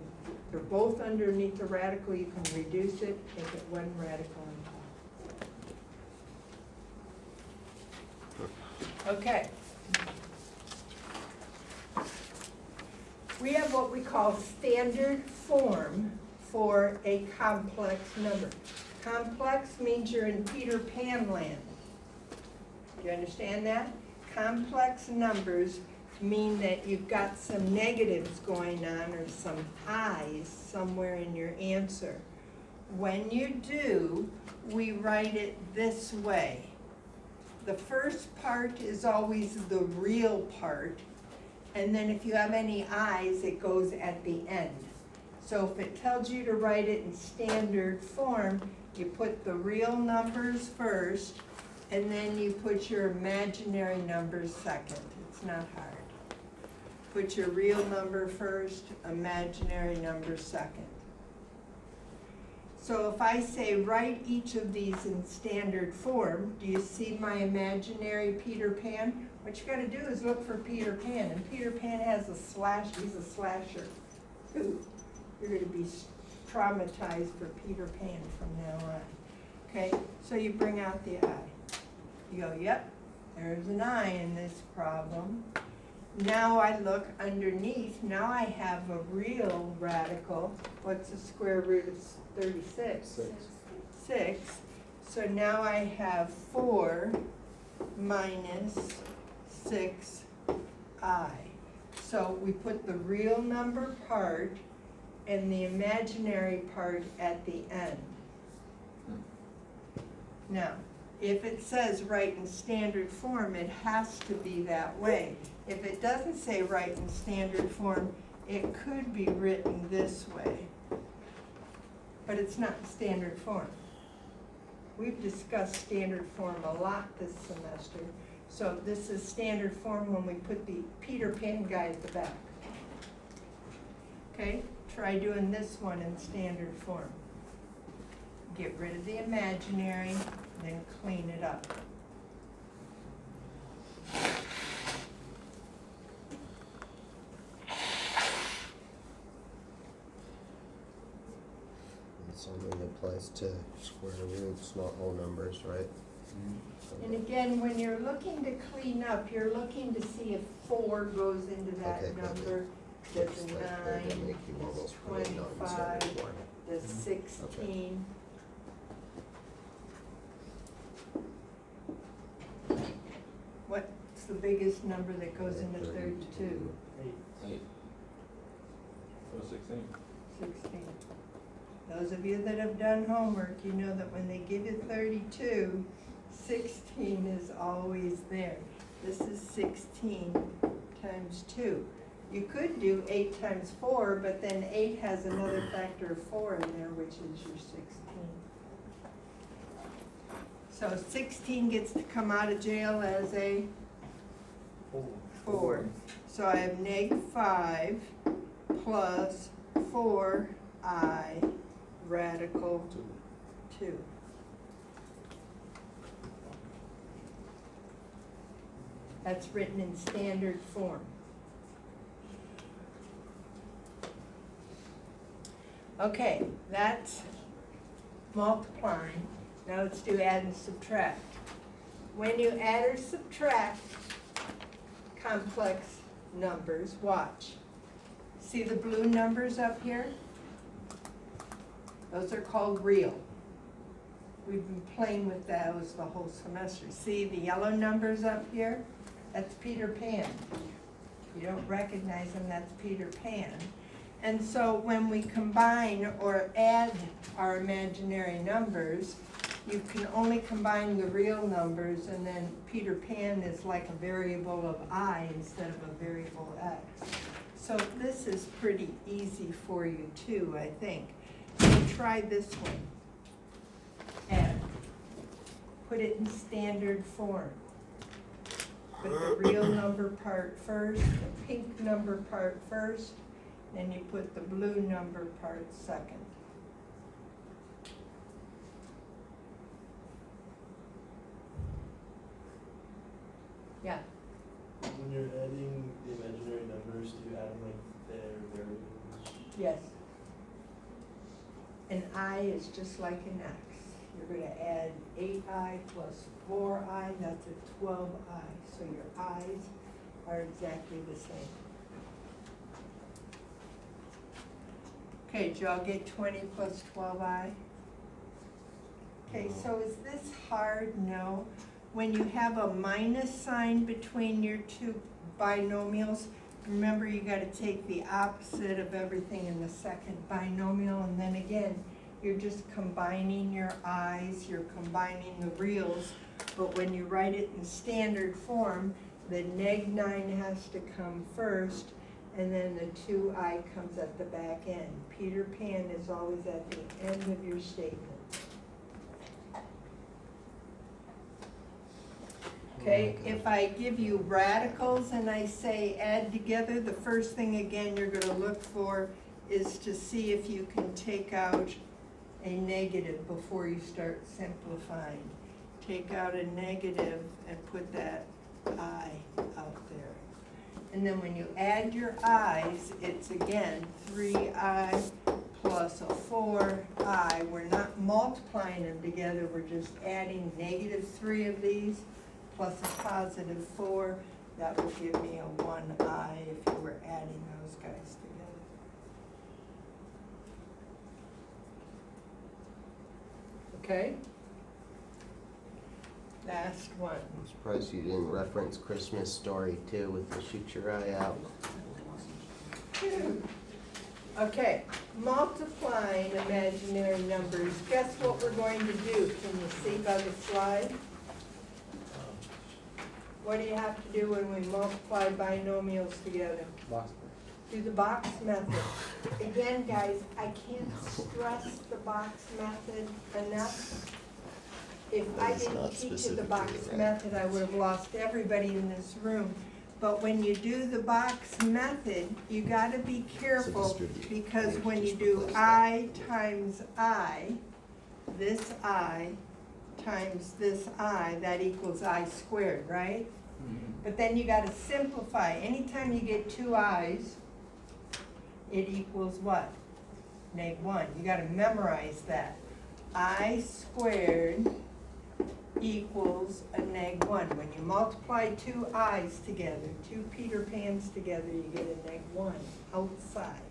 Speaker 1: they're both underneath the radical, you can reduce it, make it one radical on top. Okay. We have what we call standard form for a complex number. Complex means you're in Peter Pan land. Do you understand that? Complex numbers mean that you've got some negatives going on or some i's somewhere in your answer. When you do, we write it this way. The first part is always the real part, and then if you have any i's, it goes at the end. So if it tells you to write it in standard form, you put the real numbers first, And then you put your imaginary numbers second, it's not hard. Put your real number first, imaginary number second. So if I say write each of these in standard form, do you see my imaginary Peter Pan? What you gotta do is look for Peter Pan, and Peter Pan has a slash, he's a slasher. Ooh, you're gonna be traumatized for Peter Pan from now on. Okay, so you bring out the eye. You go, yep, there's an eye in this problem. Now I look underneath, now I have a real radical. What's the square root of 36? 6. So now I have 4 minus 6i. So we put the real number part and the imaginary part at the end. Now, if it says write in standard form, it has to be that way. If it doesn't say write in standard form, it could be written this way. But it's not standard form. We've discussed standard form a lot this semester. So this is standard form when we put the Peter Pan guy at the back. Okay, try doing this one in standard form. Get rid of the imaginary, then clean it up.
Speaker 4: Something applies to square roots, not whole numbers, right?
Speaker 1: And again, when you're looking to clean up, you're looking to see if 4 goes into that
Speaker 4: Okay, got it.
Speaker 1: number. Does a
Speaker 4: They're
Speaker 1: 9,
Speaker 4: gonna make you
Speaker 1: does
Speaker 4: almost put it on standard
Speaker 1: 25,
Speaker 4: form.
Speaker 1: does 16. What's the biggest number that goes into 32?
Speaker 2: 8. Oh, 16.
Speaker 1: 16. Those of you that have done homework, you know that when they give you 32, 16 is always there. This is 16 times 2. You could do 8 times 4, but then 8 has another factor of 4 in there, which is your 16. So 16 gets to come out of jail as a 4. So I have -5 plus 4i radical 2. That's written in standard form. Okay, that's multiplying. Now let's do add and subtract. When you add or subtract complex numbers, watch. See the blue numbers up here? Those are called real. We've been playing with those the whole semester. See the yellow numbers up here? That's Peter Pan. If you don't recognize them, that's Peter Pan. And so when we combine or add our imaginary numbers, you can only combine the real numbers, and then Peter Pan is like a variable of I instead of a variable X. So this is pretty easy for you too, I think. So try this one. Add. Put it in standard form. Put the real number part first, the pink number part first, then you put the blue number part second. Yeah.
Speaker 6: When you're adding the imaginary numbers, do you add like their variables?
Speaker 1: Yes. An I is just like an X. You're gonna add 8i plus 4i, that's a 12i. So your i's are exactly the same. Okay, did y'all get 20 plus 12i? Okay, so is this hard? No. When you have a minus sign between your two binomials, remember you gotta take the opposite of everything in the second binomial, and then again, you're just combining your i's, you're combining the reals, but when you write it in standard form, the -9 has to come first, and then the 2i comes at the back end. Peter Pan is always at the end of your statement. Okay, if I give you radicals and I say add together, the first thing again you're gonna look for is to see if you can take out a negative before you start simplifying. Take out a negative and put that I out there. And then when you add your i's, it's again 3i plus a 4i. We're not multiplying them together, we're just adding -3 of these plus a +4. That would give me a 1i if you were adding those guys together. Okay? Last one.
Speaker 4: I'm surprised you didn't reference Christmas Story too with the shoot your eye out.
Speaker 1: Okay, multiplying imaginary numbers. Guess what we're going to do? Can you see by the slide? What do you have to do when we multiply binomials together?
Speaker 2: Box.
Speaker 1: Do the box method. Again, guys, I can't stress the box method enough. If I
Speaker 4: That is
Speaker 1: didn't
Speaker 4: not
Speaker 1: teach you the
Speaker 4: specific
Speaker 1: box
Speaker 4: to that.
Speaker 1: method, I would have lost everybody in this room. But when you do the box method, you gotta be careful,
Speaker 4: distribute.
Speaker 1: because
Speaker 4: Yeah,
Speaker 1: when you
Speaker 4: just
Speaker 1: do
Speaker 4: replace
Speaker 1: I times I, this I times this I, that equals I squared, right? But then you gotta simplify. Anytime you get two i's, it equals what? -1. You gotta memorize that. I squared equals a -1. When you multiply two i's together, two Peter Pans together, you get a -1 outside.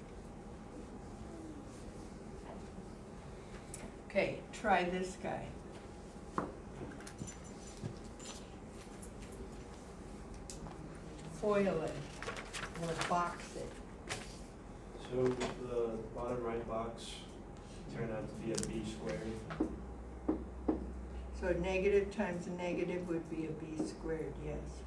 Speaker 1: Okay, try this guy. Foil it, or box it.
Speaker 6: So the bottom right box turned out to be a b squared.
Speaker 1: So negative times a negative would be a b squared, yes.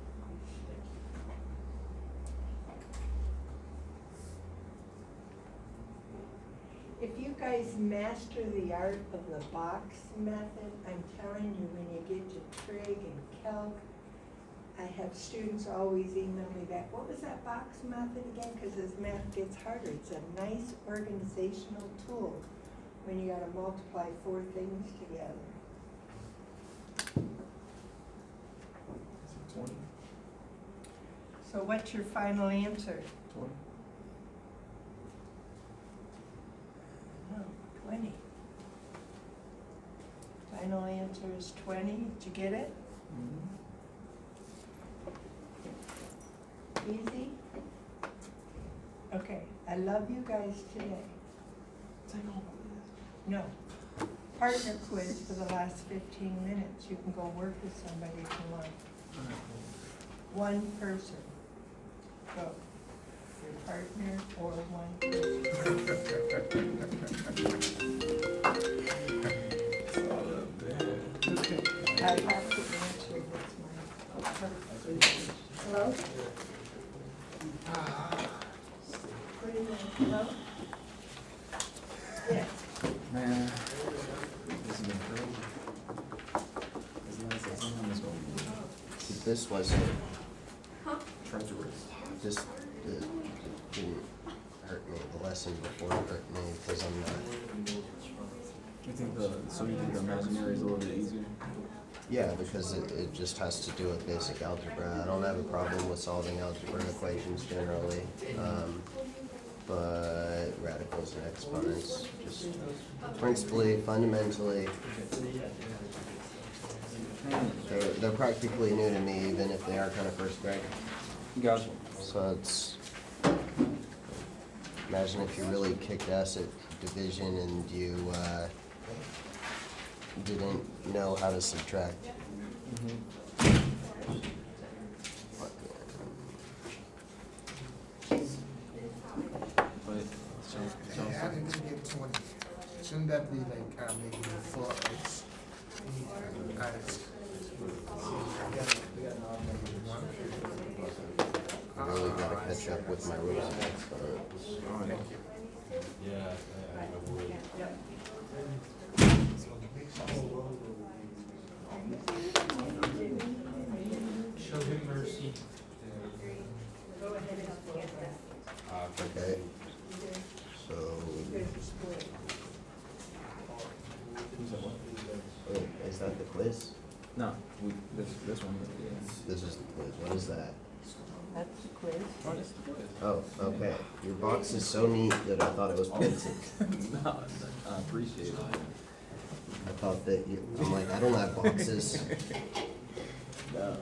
Speaker 1: If you guys master the art of the box method, I'm telling you, when you get to trig and calc, I have students always email me back, what was that box method again? Because as math gets harder, it's a nice organizational tool when you gotta multiply 4 things together.
Speaker 2: 20.
Speaker 1: So what's your final answer?
Speaker 2: 20.
Speaker 1: No, 20. Final answer is 20. Did you get it? Easy? Okay, I love you guys today. No. Partner quiz for the last 15 minutes. You can go work with somebody if you want. One person. Go. Your partner or one person. I have to answer this one. Hello? What do you want? Hello? Yes.
Speaker 2: Man, this has been crazy. As long as it's on this one.
Speaker 4: This wasn't,
Speaker 2: Treacherous.
Speaker 4: this didn't hurt me. The lesson before hurt me because I'm not.
Speaker 2: You think the imaginary is a little bit easier?
Speaker 4: Yeah, because it just has to do with basic algebra. I don't have a problem with solving algebra equations generally. But radicals and exponents, just principally, fundamentally, they're practically new to me, even if they are kind of first grade.
Speaker 2: Gotcha.
Speaker 4: So it's, imagine if you really kicked ass at division and you didn't know how to subtract.
Speaker 2: But
Speaker 7: How did you get 20? Shouldn't that be like maybe 4x?
Speaker 4: I really gotta catch up with my rules of exponents.
Speaker 5: Yeah, I would.
Speaker 1: Yep.
Speaker 4: Okay, so, wait, is that the quiz?
Speaker 2: No, this one, yeah.
Speaker 4: This is the quiz, what is that?
Speaker 1: That's the quiz.
Speaker 2: Oh, that's the quiz.
Speaker 4: Oh, okay, your box is so neat that I thought it was pencil.
Speaker 2: No, I appreciate it.
Speaker 4: I thought that you, I'm like, I don't have boxes.
Speaker 2: No,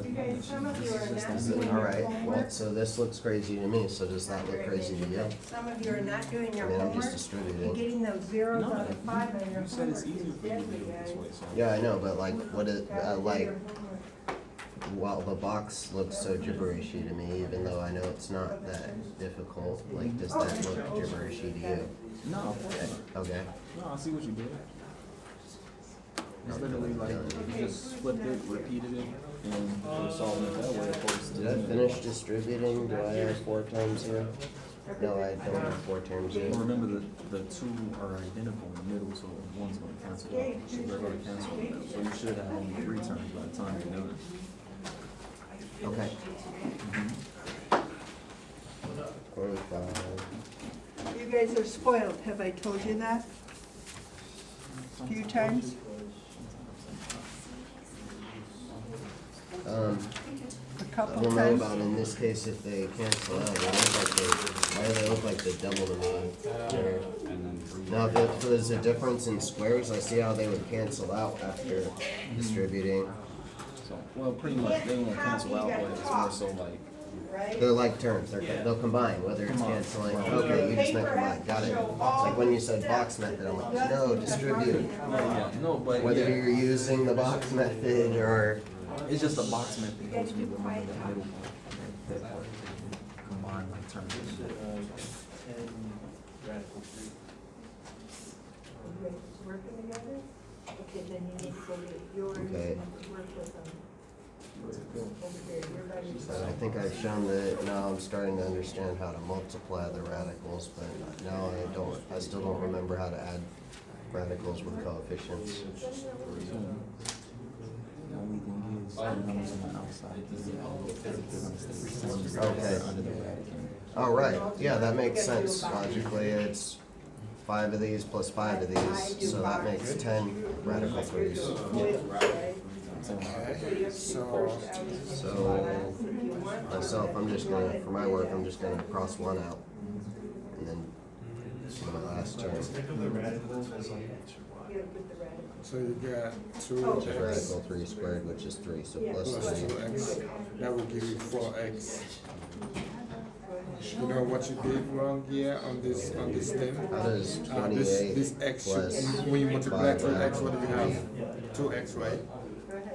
Speaker 1: You guys, some of you are
Speaker 2: this is
Speaker 1: not
Speaker 2: just
Speaker 1: doing your
Speaker 4: Alright, well,
Speaker 1: homework.
Speaker 4: so this looks crazy to me, so does that look crazy to you?
Speaker 1: Some of you are not doing
Speaker 4: I
Speaker 1: your
Speaker 4: mean, I'm
Speaker 1: homework.
Speaker 4: just distributing.
Speaker 1: And getting those zeros
Speaker 2: No,
Speaker 1: out of 5 on your
Speaker 2: you said
Speaker 1: homework
Speaker 2: it's easier
Speaker 1: is
Speaker 2: for you to
Speaker 1: deadly,
Speaker 2: do it
Speaker 1: guys.
Speaker 2: this way, so.
Speaker 4: Yeah, I know, but like, what is,
Speaker 1: Gotta do
Speaker 4: like,
Speaker 1: your homework.
Speaker 4: while the box looks so gibberishy to me, even though I know it's not that difficult, like, does that look gibberishy to you?
Speaker 2: No, of course not.
Speaker 4: Okay,
Speaker 2: No, I see what you did. It's literally like, you just flipped it, repeated it, and you're solving it that way, of course.
Speaker 4: did I finish distributing? Do I have 4 terms here? No, I don't have 4 terms here.
Speaker 2: Well, remember the two are identical in the middle, so one's gonna cancel out, so they're gonna cancel out. So you should have only 3 terms by the time you're done.
Speaker 4: Okay. 45.
Speaker 1: You guys are spoiled, have I told you that? A few times? A
Speaker 4: I
Speaker 1: couple
Speaker 4: don't know
Speaker 1: times?
Speaker 4: about in this case if they cancel out, they look like they, why do they look like the double to me? Or- Now, if there's a difference in squares, I see how they would cancel out after distributing.
Speaker 2: So, well, pretty much, they won't cancel out, but it's more so like,
Speaker 1: Right?
Speaker 4: They're like terms, they'll combine, whether it's canceling, okay, you just meant combine, got it. It's like when you said box method, I'm like, no, distribute.
Speaker 2: yeah, no, but
Speaker 4: Whether
Speaker 2: yeah,
Speaker 4: you're using the box method or,
Speaker 2: it's just a box method helps me remember that middle part, that part, combine like terms.
Speaker 6: And radical 3.
Speaker 1: You guys working together? Okay, then you need to go get yours
Speaker 4: Okay.
Speaker 1: and work with them. Over here, you're by
Speaker 4: and
Speaker 1: yourself.
Speaker 4: I think I've shown that now I'm starting to understand how to multiply the radicals, but now I still don't remember how to add radicals with coefficients.
Speaker 2: The only thing is, the numbers on the outside, they're
Speaker 4: Okay.
Speaker 2: under the radical.
Speaker 4: Oh, right, yeah, that makes sense logically, it's 5 of these plus 5 of these, so that makes 10 radical 3's.
Speaker 7: Okay, so,
Speaker 4: So, myself, I'm just gonna, for my work, I'm just gonna cross 1 out, and then do my last term,
Speaker 6: Think of the radicals as like x or y.
Speaker 1: You gotta put the radical.
Speaker 7: so you got
Speaker 4: which is
Speaker 7: 2x
Speaker 4: radical 3 squared, which is 3, so plus
Speaker 7: plus
Speaker 4: 3.
Speaker 7: 2x, that will give you 4x. You know what you did wrong here on this thing?
Speaker 4: How does
Speaker 7: This
Speaker 4: 28
Speaker 7: x
Speaker 4: plus
Speaker 7: should, when you multiply
Speaker 4: 5
Speaker 7: 2x, what do you have?
Speaker 6: Yeah.
Speaker 7: 2x, right?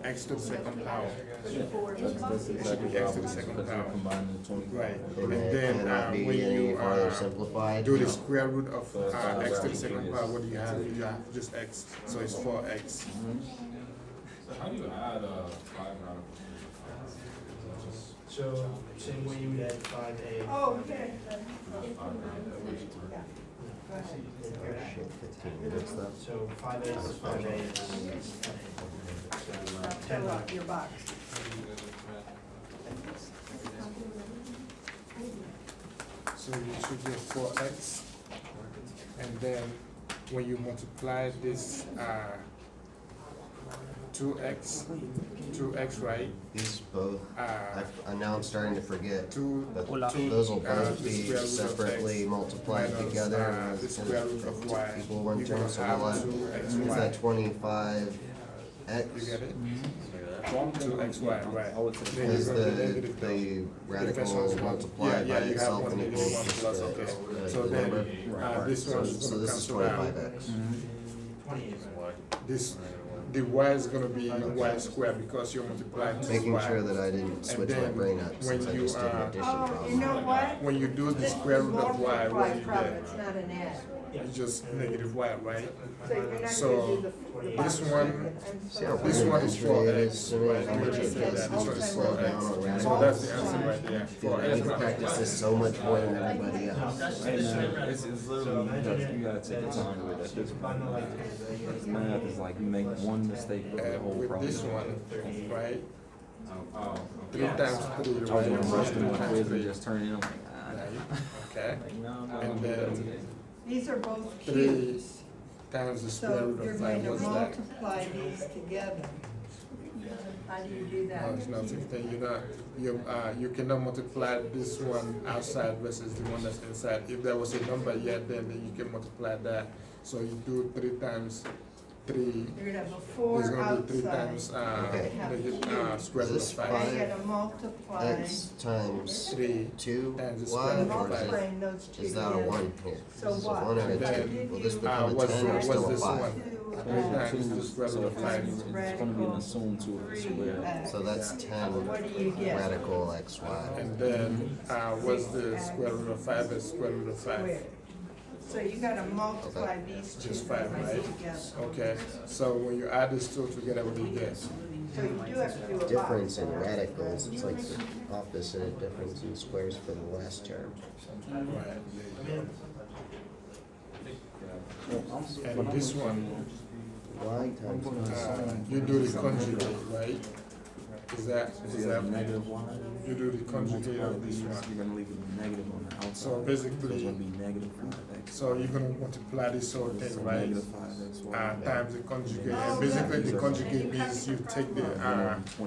Speaker 7: X to the second power.
Speaker 2: That's exactly
Speaker 7: be x to
Speaker 2: what
Speaker 7: the
Speaker 2: I
Speaker 7: second
Speaker 2: was, because they're
Speaker 7: power.
Speaker 2: combining the 25.
Speaker 7: Right.
Speaker 4: And
Speaker 7: And
Speaker 4: it
Speaker 7: then
Speaker 4: cannot
Speaker 7: when
Speaker 4: be any
Speaker 7: you
Speaker 4: farther simplified?
Speaker 7: do the square root of
Speaker 2: So it's not
Speaker 7: x to the
Speaker 2: radical
Speaker 7: second
Speaker 2: three,
Speaker 7: power,
Speaker 2: it's-
Speaker 7: what do you have? You have just x, so it's 4x.
Speaker 5: So how do you add, 5 radicals?
Speaker 6: So, same way you would add 5a.
Speaker 1: Oh, okay.
Speaker 4: Shit, 15 minutes though.
Speaker 6: So 5a is 5a is 10a. So, 10
Speaker 1: Fill out
Speaker 6: bucks.
Speaker 1: your box.
Speaker 7: So you should get 4x. And then when you multiply this 2x, right?
Speaker 4: These both, I'm now starting to forget,
Speaker 7: Two,
Speaker 4: but
Speaker 7: two,
Speaker 4: those will both
Speaker 7: the
Speaker 4: be
Speaker 7: square root of
Speaker 4: separately
Speaker 7: x
Speaker 4: multiplied
Speaker 7: minus,
Speaker 4: together. And
Speaker 7: the
Speaker 4: it's
Speaker 7: square root of
Speaker 4: gonna
Speaker 7: y.
Speaker 4: equal 1
Speaker 7: You're
Speaker 4: term,
Speaker 7: gonna
Speaker 4: so
Speaker 7: have
Speaker 4: we'll have,
Speaker 7: 2xy.
Speaker 4: is that 25x?
Speaker 7: You get it? 2xy, right.
Speaker 2: I would say
Speaker 7: Then
Speaker 4: Is
Speaker 7: you're gonna negative
Speaker 4: the
Speaker 7: The
Speaker 4: radical
Speaker 7: first one's one.
Speaker 4: multiplied
Speaker 7: Yeah,
Speaker 4: by
Speaker 7: you have
Speaker 4: itself
Speaker 7: one
Speaker 4: and
Speaker 7: negative
Speaker 4: equals
Speaker 7: one
Speaker 4: just
Speaker 7: plus, okay. So
Speaker 4: the
Speaker 7: then,
Speaker 4: number?
Speaker 7: this
Speaker 4: So
Speaker 7: one's
Speaker 4: so
Speaker 7: gonna
Speaker 4: this is
Speaker 7: cancel out.
Speaker 4: 25x.
Speaker 6: 28.
Speaker 7: This, the y is gonna be y squared because you're multiplying this
Speaker 4: Making
Speaker 7: y.
Speaker 4: sure that I didn't switch my
Speaker 7: then
Speaker 4: brain up
Speaker 7: when
Speaker 4: since I
Speaker 7: you,
Speaker 4: just did an addition
Speaker 1: Oh, you know
Speaker 4: problem.
Speaker 1: what?
Speaker 7: When you do the
Speaker 1: This
Speaker 7: square
Speaker 1: is
Speaker 7: root of y,
Speaker 1: multiply
Speaker 7: what do you
Speaker 1: problem,
Speaker 7: get?
Speaker 1: it's not an add.
Speaker 7: It's just negative y, right?
Speaker 1: So you're not
Speaker 7: So,
Speaker 1: gonna do the
Speaker 7: this
Speaker 1: box
Speaker 7: one-
Speaker 1: method. I'm
Speaker 4: See how
Speaker 1: sorry.
Speaker 7: This one is
Speaker 4: rudimentary it
Speaker 7: 4x.
Speaker 4: is to me?
Speaker 7: Right,
Speaker 4: How much
Speaker 7: I
Speaker 4: it
Speaker 7: just said
Speaker 4: does
Speaker 7: that. This
Speaker 4: to
Speaker 7: one is
Speaker 4: slow down on
Speaker 7: 4x. So
Speaker 4: radicals.
Speaker 7: that's the answer right there.
Speaker 4: Dude, I need to practice this so much more than everybody else.
Speaker 2: Hey man, it's literally, you gotta take the time with it at this point. Math is like, you make one mistake with the
Speaker 7: And
Speaker 2: whole
Speaker 7: with
Speaker 2: problem.
Speaker 7: this one, right,
Speaker 5: Oh,
Speaker 7: Three
Speaker 5: okay.
Speaker 7: times three,
Speaker 2: I was
Speaker 7: right?
Speaker 2: gonna rush through my
Speaker 7: Times
Speaker 2: quiz and
Speaker 7: three.
Speaker 2: just turn it in, I'm like,
Speaker 7: Okay,
Speaker 2: like, no, I'm not
Speaker 7: And
Speaker 2: gonna do that
Speaker 7: then-
Speaker 2: today.
Speaker 1: These are both
Speaker 7: Three.
Speaker 1: cubes,
Speaker 7: times the square
Speaker 1: so
Speaker 7: root
Speaker 1: you're
Speaker 7: of
Speaker 1: going
Speaker 7: five,
Speaker 1: to
Speaker 7: what's that?
Speaker 1: multiply these together. How do you do that?
Speaker 7: No, it's not 15, you cannot multiply this one outside versus the one that's inside. If there was a number yet, then you can multiply that. So you do 3 times 3,
Speaker 1: You're gonna have a
Speaker 7: it's
Speaker 1: four
Speaker 7: gonna be 3
Speaker 1: outside.
Speaker 7: times,
Speaker 4: Okay.
Speaker 7: square root of
Speaker 4: Is this
Speaker 1: Now
Speaker 7: 5.
Speaker 1: you gotta multiply,
Speaker 4: X times
Speaker 7: 3,
Speaker 4: two
Speaker 7: times the
Speaker 4: y,
Speaker 7: square root
Speaker 4: or
Speaker 7: of five.
Speaker 1: multiplying those two
Speaker 4: is that a
Speaker 1: together.
Speaker 4: one here?
Speaker 1: So
Speaker 4: Is it
Speaker 1: what?
Speaker 4: one or a
Speaker 7: Then,
Speaker 4: two? Will this
Speaker 1: Uh,
Speaker 4: become a
Speaker 7: what's-
Speaker 4: 10 or
Speaker 7: what's
Speaker 4: still a
Speaker 7: this
Speaker 4: 5?
Speaker 7: one?
Speaker 1: Two,
Speaker 7: Times the square root
Speaker 2: So
Speaker 7: of
Speaker 2: it's
Speaker 7: 5.
Speaker 2: gonna be an assumed two of the square.
Speaker 4: So that's 10
Speaker 1: What do you get?
Speaker 4: radical xy.
Speaker 7: And then, what's the square root of 5 is square root of 5.
Speaker 1: squared. So you gotta multiply these two
Speaker 7: Just 5,
Speaker 1: numbers
Speaker 7: right?
Speaker 1: together.
Speaker 7: Okay, so when you add these two together, what do you get?
Speaker 1: So you do have to do a lot.
Speaker 4: Difference in radicals, it's like the opposite of difference in squares for the last term.
Speaker 7: Right.
Speaker 2: Well,
Speaker 7: And this one,
Speaker 4: Y times
Speaker 7: you do the conjugate, right? Is that,
Speaker 2: Is
Speaker 7: is
Speaker 2: it
Speaker 7: that,
Speaker 2: negative y?
Speaker 7: you do the conjugate of this
Speaker 2: You're
Speaker 7: one.
Speaker 2: gonna leave it negative on the outside.
Speaker 7: So
Speaker 2: So it's
Speaker 7: basically,
Speaker 2: gonna be negative 5x.
Speaker 7: so you're gonna multiply this whole
Speaker 2: So
Speaker 7: thing, right?
Speaker 2: negative 5xy.
Speaker 7: Times the conjugate, and basically the conjugate means you take the,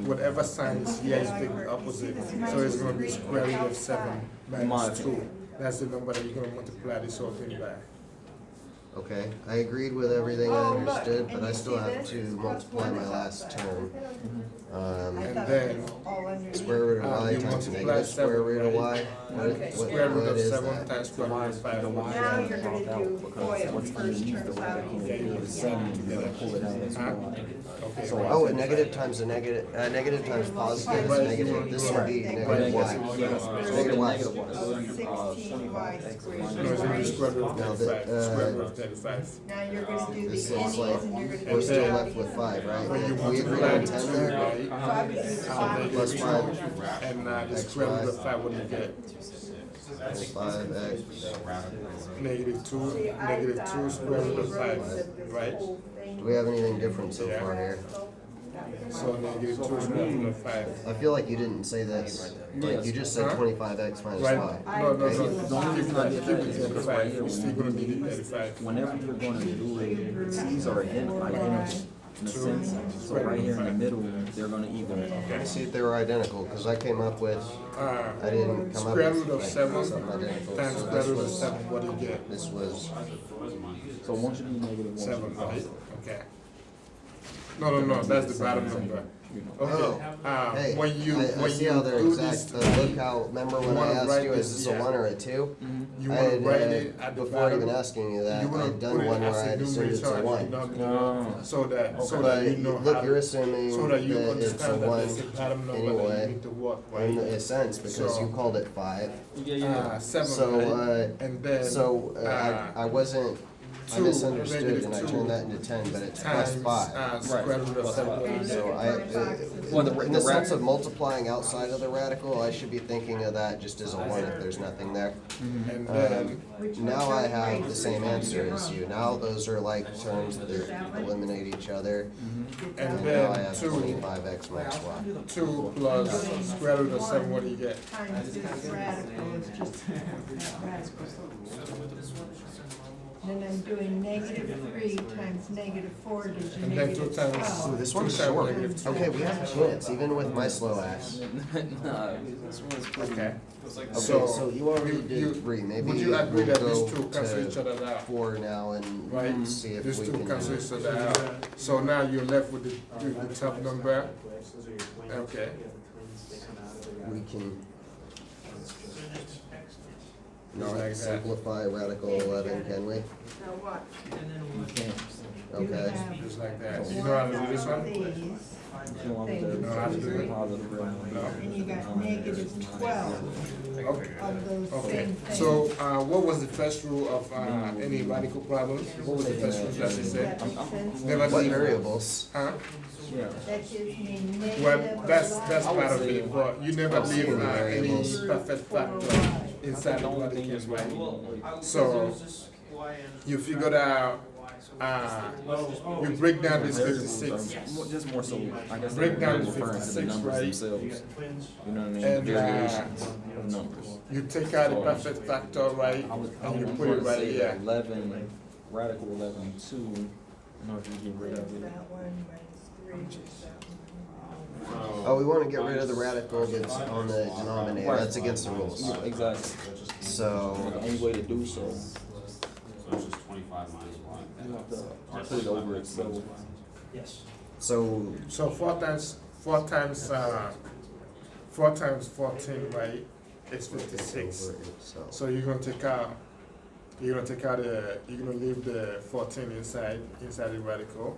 Speaker 7: whatever sign is here, you take the opposite. So it's gonna be square root of 7 minus 2. That's the number that you're gonna multiply this whole thing by.
Speaker 4: Okay, I agreed with everything I
Speaker 1: Oh, look,
Speaker 4: understood, but
Speaker 1: and
Speaker 4: I
Speaker 1: you
Speaker 4: still
Speaker 1: see
Speaker 4: have
Speaker 1: this?
Speaker 4: to
Speaker 1: Plus
Speaker 4: multiply
Speaker 1: one
Speaker 4: my
Speaker 1: is
Speaker 4: last
Speaker 1: outside.
Speaker 4: term.
Speaker 1: I
Speaker 7: And
Speaker 1: thought
Speaker 7: then,
Speaker 1: it was all underneath.
Speaker 4: Square root of y
Speaker 7: you
Speaker 4: times
Speaker 7: multiply
Speaker 4: negative square
Speaker 7: 7,
Speaker 4: root of y.
Speaker 7: right? Square root
Speaker 4: What
Speaker 7: of
Speaker 4: is
Speaker 7: 7
Speaker 4: that?
Speaker 7: times square root of 5.
Speaker 1: Now you're gonna do FOIL,
Speaker 2: What's
Speaker 1: first
Speaker 2: underneath the
Speaker 1: turns out
Speaker 2: radical
Speaker 1: equal.
Speaker 2: is the same, you're gonna pull it out as
Speaker 7: Huh?
Speaker 2: y.
Speaker 7: Okay.
Speaker 2: So
Speaker 4: Oh, a negative times a negative, negative times positive is negative, this will be negative y. Negative y.
Speaker 2: Negative y. So then,
Speaker 1: 16y
Speaker 2: 25x
Speaker 1: squared.
Speaker 7: No, it's gonna be square root of
Speaker 4: Now
Speaker 7: 35,
Speaker 4: the,
Speaker 7: square root of 35.
Speaker 1: Now you're gonna do
Speaker 4: This
Speaker 1: the
Speaker 4: is
Speaker 1: innings
Speaker 4: like,
Speaker 1: and you're gonna do
Speaker 4: we're
Speaker 1: the
Speaker 4: still
Speaker 1: outings.
Speaker 4: left with 5, right?
Speaker 7: When you
Speaker 4: We agreed
Speaker 7: multiply
Speaker 4: on
Speaker 7: the
Speaker 4: 10
Speaker 7: two,
Speaker 4: there?
Speaker 7: right?
Speaker 1: So I would do five.
Speaker 4: Plus 5,
Speaker 7: And the square root of 5, what do you get?
Speaker 4: 5x,
Speaker 7: Negative 2 square root of 5, right?
Speaker 4: do we have anything different so far here?
Speaker 7: So negative 2 square root of 5.
Speaker 4: I feel like you didn't say this, like you just said
Speaker 7: Huh?
Speaker 4: 25x minus
Speaker 7: Right?
Speaker 4: y.
Speaker 7: No, no,
Speaker 1: Okay.
Speaker 7: no.
Speaker 2: The only reason I did
Speaker 7: Keep
Speaker 2: that
Speaker 7: it
Speaker 2: is because
Speaker 7: 35.
Speaker 2: right here,
Speaker 7: You're still gonna need it 35.
Speaker 2: whenever you're gonna do it, these are identical in a sense. So right here in the middle, they're gonna either,
Speaker 4: See if they were identical, because I came up with, I didn't come up
Speaker 7: Square
Speaker 4: with
Speaker 7: root of
Speaker 4: like
Speaker 7: 7
Speaker 4: something identical,
Speaker 7: times
Speaker 4: so
Speaker 7: square
Speaker 4: this
Speaker 7: root of
Speaker 4: was,
Speaker 7: 7, what do you get?
Speaker 4: this was,
Speaker 2: so one should be negative, one should
Speaker 7: 7,
Speaker 2: be
Speaker 7: right?
Speaker 2: positive.
Speaker 7: Okay. No, that's the bottom number.
Speaker 2: You know.
Speaker 7: Okay,
Speaker 4: hey,
Speaker 7: when you,
Speaker 4: I
Speaker 7: when
Speaker 4: see
Speaker 7: you
Speaker 4: how they're
Speaker 7: do
Speaker 4: exact,
Speaker 7: this,
Speaker 4: look how, remember when I
Speaker 7: wanna
Speaker 4: asked
Speaker 7: write
Speaker 4: you,
Speaker 7: this
Speaker 4: is this a
Speaker 7: here.
Speaker 4: 1 or a 2?
Speaker 7: you
Speaker 4: I
Speaker 7: wanna
Speaker 4: had,
Speaker 7: write it at the
Speaker 4: before even
Speaker 7: bottom.
Speaker 4: asking you that,
Speaker 7: You
Speaker 4: I
Speaker 7: wanna
Speaker 4: had done
Speaker 7: put it
Speaker 4: one where
Speaker 7: as
Speaker 4: I
Speaker 7: a
Speaker 4: had assumed it's a
Speaker 7: numerator
Speaker 4: 1.
Speaker 7: and denominator, so that
Speaker 4: But
Speaker 7: you know
Speaker 4: look,
Speaker 7: how,
Speaker 4: you're assuming
Speaker 7: so that you
Speaker 4: that it's a
Speaker 7: understand that
Speaker 4: 1
Speaker 7: it's the bottom number that you
Speaker 4: anyway,
Speaker 7: need to work,
Speaker 4: in
Speaker 7: right?
Speaker 4: a sense, because
Speaker 7: So-
Speaker 4: you called it 5.
Speaker 7: 7,
Speaker 4: So,
Speaker 7: right? And then,
Speaker 4: So, I wasn't, I
Speaker 7: 2,
Speaker 4: misunderstood
Speaker 7: negative
Speaker 4: and I
Speaker 7: 2
Speaker 4: turned that into 10, but it's plus
Speaker 7: times,
Speaker 4: 5.
Speaker 7: square root of 7.
Speaker 1: Okay,
Speaker 4: So
Speaker 1: look
Speaker 4: I,
Speaker 1: at my boxes.
Speaker 2: Well,
Speaker 4: in the sense of multiplying outside of the radical, I should be thinking of that just as a 1 if there's nothing there.
Speaker 7: And then,
Speaker 1: Which one
Speaker 4: Now I
Speaker 1: goes
Speaker 4: have
Speaker 1: right?
Speaker 4: the same answer as you. Now those are like terms that eliminate each other.
Speaker 7: and
Speaker 4: And now I
Speaker 7: then
Speaker 4: have
Speaker 7: 2,
Speaker 4: 25x minus y.
Speaker 7: 2 plus square root of 7, what do you get?
Speaker 1: Times this radical is just radical. Then I'm doing -3 times -4 gives you
Speaker 7: And then 2 times,
Speaker 1: -12.
Speaker 4: This
Speaker 7: 2
Speaker 4: one's
Speaker 7: times
Speaker 4: short.
Speaker 7: negative 2.
Speaker 4: Okay, we have a chance, even with my slow ass.
Speaker 2: Nah, this one's pretty.
Speaker 7: Okay.
Speaker 4: Okay,
Speaker 7: So,
Speaker 4: so you already
Speaker 7: you-
Speaker 4: did 3. Maybe
Speaker 7: Would you agree
Speaker 4: we'll
Speaker 7: that these
Speaker 4: go
Speaker 7: 2 cancel each
Speaker 4: to
Speaker 7: other out?
Speaker 4: 4 now and
Speaker 7: Right?
Speaker 4: see if
Speaker 7: These
Speaker 4: we
Speaker 7: 2
Speaker 4: can
Speaker 7: cancel
Speaker 4: do it.
Speaker 7: each other out. So now you're left with the top number. Okay.
Speaker 4: We can
Speaker 7: Just like
Speaker 4: not
Speaker 7: that.
Speaker 4: simplify radical 11, can we?
Speaker 1: Now what?
Speaker 2: You can't.
Speaker 4: Okay.
Speaker 7: Just like that. You know how to do this one?
Speaker 1: These,
Speaker 2: You want me to
Speaker 1: You
Speaker 7: know how to do it?
Speaker 2: positive real number.
Speaker 7: No.
Speaker 1: and you got -12
Speaker 7: Okay.
Speaker 1: of those
Speaker 7: Okay.
Speaker 1: same things.
Speaker 7: So, what was the first rule of any radical problem? What was the first rule that you said?
Speaker 1: That makes sense?
Speaker 7: Never
Speaker 4: What
Speaker 7: leave.
Speaker 4: variables?
Speaker 7: Huh?
Speaker 2: Yeah.
Speaker 1: That gives me negative.
Speaker 7: Well, that's
Speaker 1: a lot.
Speaker 7: part of it, but you never
Speaker 4: I'll see
Speaker 7: leave
Speaker 4: the
Speaker 7: any
Speaker 4: variables.
Speaker 7: perfect factor inside the radicals, right? So, you figured out you break down this
Speaker 2: Variables
Speaker 7: 56,
Speaker 2: are just more so, I guess,
Speaker 7: Break
Speaker 2: they're
Speaker 7: down the
Speaker 2: referring to the
Speaker 7: 56,
Speaker 2: numbers
Speaker 7: right?
Speaker 2: themselves. You know what I mean?
Speaker 7: And,
Speaker 2: The variations of numbers.
Speaker 7: you take out the perfect factor, right,
Speaker 2: I was,
Speaker 7: and you
Speaker 2: I'm
Speaker 7: put
Speaker 2: going
Speaker 7: it
Speaker 2: to
Speaker 7: right
Speaker 2: say
Speaker 7: here.
Speaker 2: 11, radical 11, 2, in order to get rid of it.
Speaker 1: That one minus 3 is that
Speaker 4: Oh, we wanna get rid of the radical that's on the denominator,
Speaker 2: Right.
Speaker 4: that's against the rules.
Speaker 2: Yeah, exactly. So
Speaker 4: So,
Speaker 2: the only way to do so,
Speaker 5: So it's just 25 minus one.
Speaker 2: you have to put it over itself.
Speaker 6: Yes.
Speaker 4: so,
Speaker 7: So 4 times 14, right, is 56.
Speaker 4: over itself.
Speaker 7: So you're gonna take out, you're gonna leave the 14 inside the radical,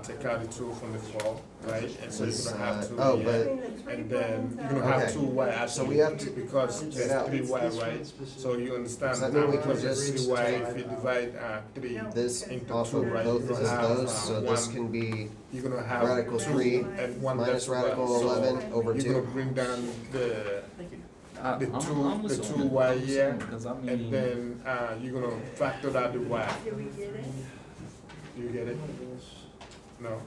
Speaker 7: take out the 2 from the 4, right? And so you're gonna have 2
Speaker 4: Oh,
Speaker 7: here.
Speaker 4: but,
Speaker 7: And then you're gonna have
Speaker 4: Okay.
Speaker 7: 2 y actually.
Speaker 4: So we have to-
Speaker 7: because
Speaker 4: Check
Speaker 7: there's
Speaker 4: out.
Speaker 7: 3 y, right? So you understand,
Speaker 4: Does that mean we can
Speaker 7: because there's
Speaker 4: just
Speaker 7: 3 y,
Speaker 4: take
Speaker 7: if you divide 3
Speaker 4: this
Speaker 7: into
Speaker 4: off
Speaker 7: 2,
Speaker 4: of
Speaker 7: right,
Speaker 4: both
Speaker 7: you're
Speaker 4: of
Speaker 7: gonna have
Speaker 4: those, so this
Speaker 7: 1,
Speaker 4: can be
Speaker 7: you're gonna have
Speaker 4: radical
Speaker 7: 2
Speaker 4: 3
Speaker 7: and 1
Speaker 4: minus
Speaker 7: decimal.
Speaker 4: radical
Speaker 7: So
Speaker 4: 11 over
Speaker 7: you're gonna
Speaker 4: 2.
Speaker 7: bring down the
Speaker 2: I'm
Speaker 7: two-
Speaker 2: assuming-
Speaker 7: the 2y
Speaker 2: I'm
Speaker 7: here,
Speaker 2: assuming, 'cause I mean,
Speaker 7: and then you're gonna factor out the y.
Speaker 1: Did we get it?
Speaker 7: You get it? No?